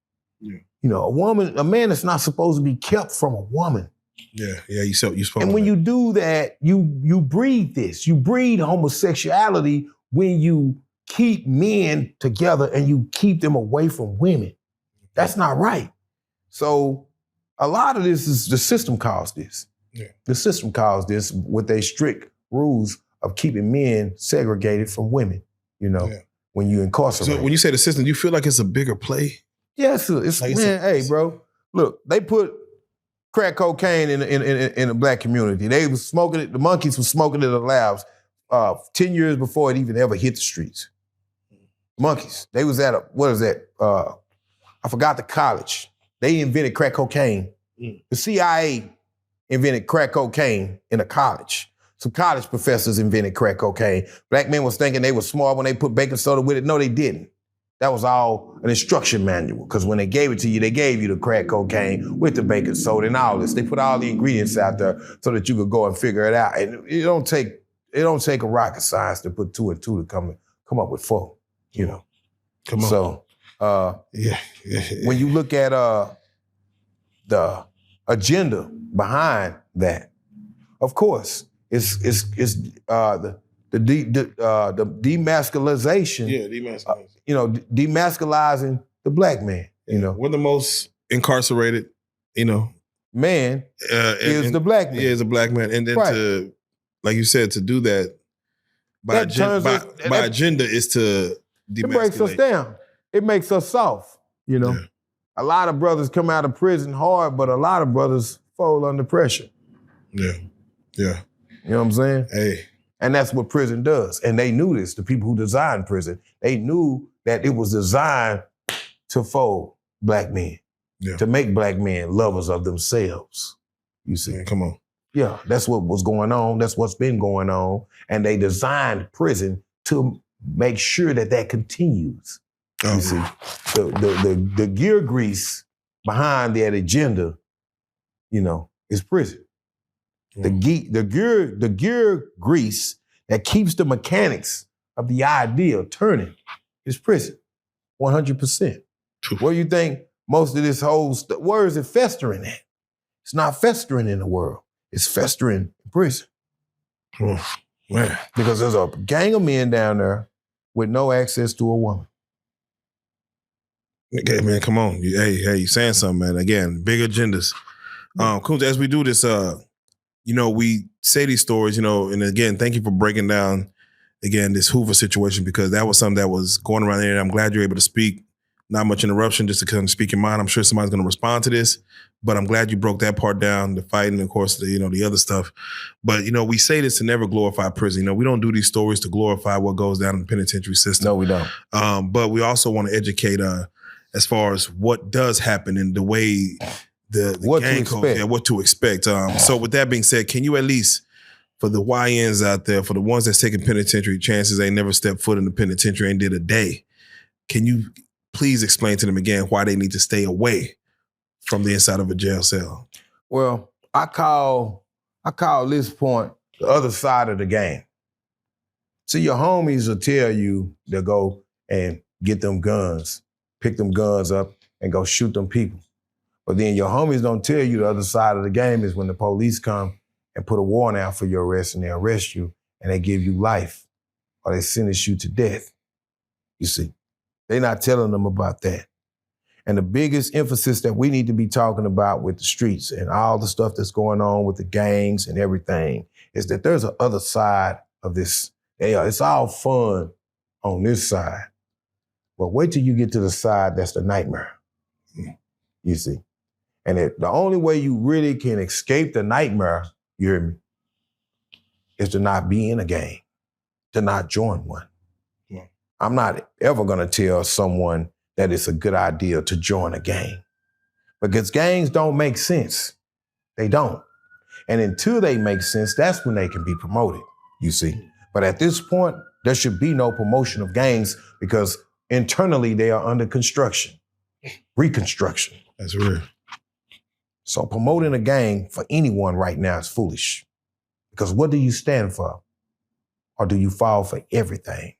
Yeah. You know, a man is not supposed to be kept from a woman. Yeah, you supposed. And when you do that, you breed this. You breed homosexuality when you keep men together and you keep them away from women. That's not right. So a lot of this is the system caused this. Yeah. The system caused this with their strict rules of keeping men segregated from women, you know, when you incarcerate. So when you say the system, do you feel like it's a bigger play? Yes, it's like hey, bro, look, they put crack cocaine in the black community. They was smoking it, the monkeys were smoking it in the labs 10 years before it even ever hit the streets. Monkeys. They was at I forgot the college. They invented crack cocaine. The CIA invented crack cocaine in a college. Some college professors invented crack cocaine. Black men was thinking they were smart when they put baking soda with it. No, they didn't. That was all an instruction manual because when they gave it to you, they gave you the crack cocaine with the baking soda and all this. They put all the ingredients out there so that you could go and figure it out. And it don't take a rocket science to put 2 and 2 to come up with 4, you know. Come on. So when you look at the agenda behind that, of course, it's the the demasculization. Yeah, demasculization. Demasculizing the black man. We're the most incarcerated. Man is the black man. Yeah, is a black man, and then to, like you said, to do that by agenda is to demasculate. It breaks us down. It makes us soft. A lot of brothers come out of prison hard, but a lot of brothers fold under pressure. Yeah. You know what I'm saying? Hey. And that's what prison does. And they knew this. The people who designed prison, they knew that it was designed to fold black men, to make black men lovers of themselves. You see? Man, come on. Yeah, that's what was going on. That's what's been going on. And they designed prison to make sure that continues. You see? The gear grease behind that agenda, is prison. The gear grease that keeps the mechanics of the idea turning is prison, 100%. Where you think most of this whole where is it festering at? It's not festering in the world. It's festering in prison. Man. Because there's a gang of men down there with no access to a woman. Okay, man, come on. Hey, you saying something, man. Again, big agendas. Kunta, as we do this, we say these stories, and again, thank you for breaking down, again, this Hoover situation, because that was something that was going around there, and I'm glad you're able to speak. Not much interruption, just to kind of speak your mind. I'm sure somebody's going to respond to this, but I'm glad you broke that part down, the fighting, of course, the other stuff. But, we say this to never glorify prison. We don't do these stories to glorify what goes down in the penitentiary system. No, we don't. But we also want to educate as far as what does happen and the way the gang code, what to expect. So with that being said, can you at least, for the YNs out there, for the ones that's taking penitentiary chances, they never stepped foot in the penitentiary and did a day, can you please explain to them again why they need to stay away from the inside of a jail cell? Well, I call this point the other side of the game. See, your homies will tell you to go and get them guns, pick them guns up and go shoot them people. But then your homies don't tell you the other side of the game is when the police come and put a warrant out for your arrest and they arrest you and they give you life or they sentence you to death. You see, they're not telling them about that. And the biggest emphasis that we need to be talking about with the streets and all the stuff that's going on with the gangs and everything is that there's an other side of this. It's all fun on this side. But wait till you get to the side that's the nightmare. You see? And the only way you really can escape the nightmare, you hear me, is to not be in a gang, to not join one. Yeah. I'm not ever gonna tell someone that it's a good idea to join a gang. Because gangs don't make sense. They don't. And until they make sense, that's when they can be promoted, you see. But at this point, there should be no promotion of gangs because internally they are under construction, reconstruction. That's real. So promoting a gang for anyone right now is foolish. Because what do you stand for? Or do you fall for everything?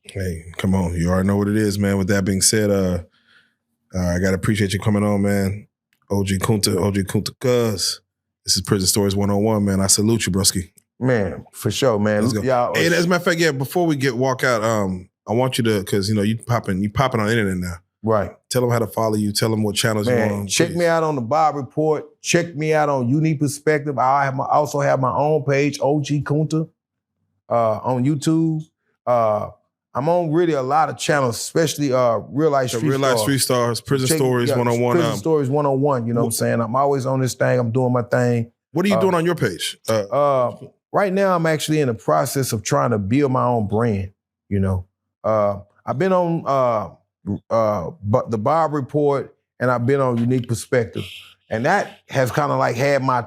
Hey, come on. You already know what it is, man. With that being said, I got to appreciate you coming on, man. OG Kunta Cuz. This is Prison Stories 101, man. I salute you, broski. Man, for sure, man. Let's go. Y'all, hey, as a matter of fact, before we walk out, I want you to, because, you popping on the internet now. Right. Tell them how to follow you. Tell them what channels you're on. Check me out on the Bob Report. Check me out on Unique Perspective. I also have my own page, OG Kunta, on YouTube. I'm on really a lot of channels, especially Real Life Street Stars, Prison Stories 101. Prison Stories 101, you know what I'm saying? I'm always on this thing. I'm doing my thing. What are you doing on your page? Right now, I'm actually in the process of trying to build my own brand, I've been on the Bob Report and I've been on Unique Perspective. And that has kind of like had my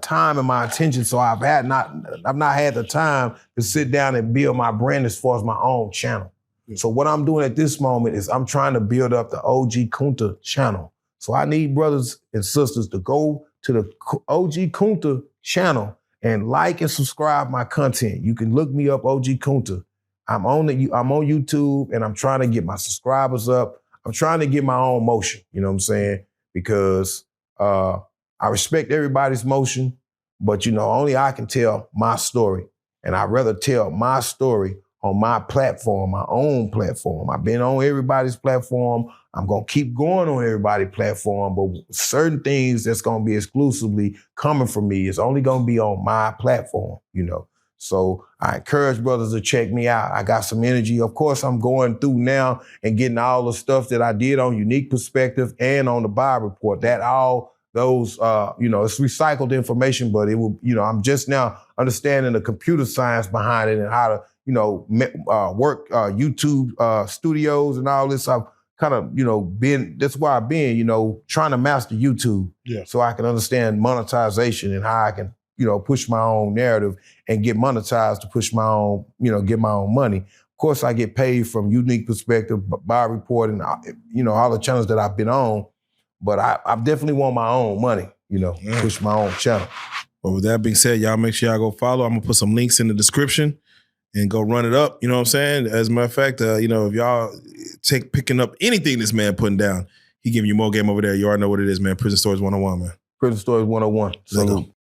time and my attention. So I've not had the time to sit down and build my brand as far as my own channel. So what I'm doing at this moment is I'm trying to build up the OG Kunta channel. So I need brothers and sisters to go to the OG Kunta channel and like and subscribe my content. You can look me up, OG Kunta. I'm on YouTube and I'm trying to get my subscribers up. I'm trying to get my own motion, you know what I'm saying? Because I respect everybody's motion, but only I can tell my story. And I'd rather tell my story on my platform, my own platform. I've been on everybody's platform. I'm going to keep going on everybody's platform, but certain things that's going to be exclusively coming from me is only going to be on my platform, you know. So I encourage brothers to check me out. I got some energy. Of course, I'm going through now and getting all the stuff that I did on Unique Perspective and on the Bible Report. That all those, you know, it's recycled information, but it will, you know, I'm just now understanding the computer science behind it and how to, you know, work YouTube studios and all this. I've kind of, you know, that's why I've been, you know, trying to master YouTube so I can understand monetization and how I can, you know, push my own narrative and get monetized to push my own, you know, get my own money. Of course, I get paid from Unique Perspective, Bible Report, and, you know, all the channels that I've been on. But I definitely want my own money, you know, push my own channel. Well, with that being said, y'all make sure y'all go follow. I'm going to put some links in the description and go run it up. You know what I'm saying? As a matter of fact, you know, if y'all picking up anything this man putting down, he giving you more game over there. You already know what it is, man. Prison Stories 101, man. Prison Stories 101. Salute.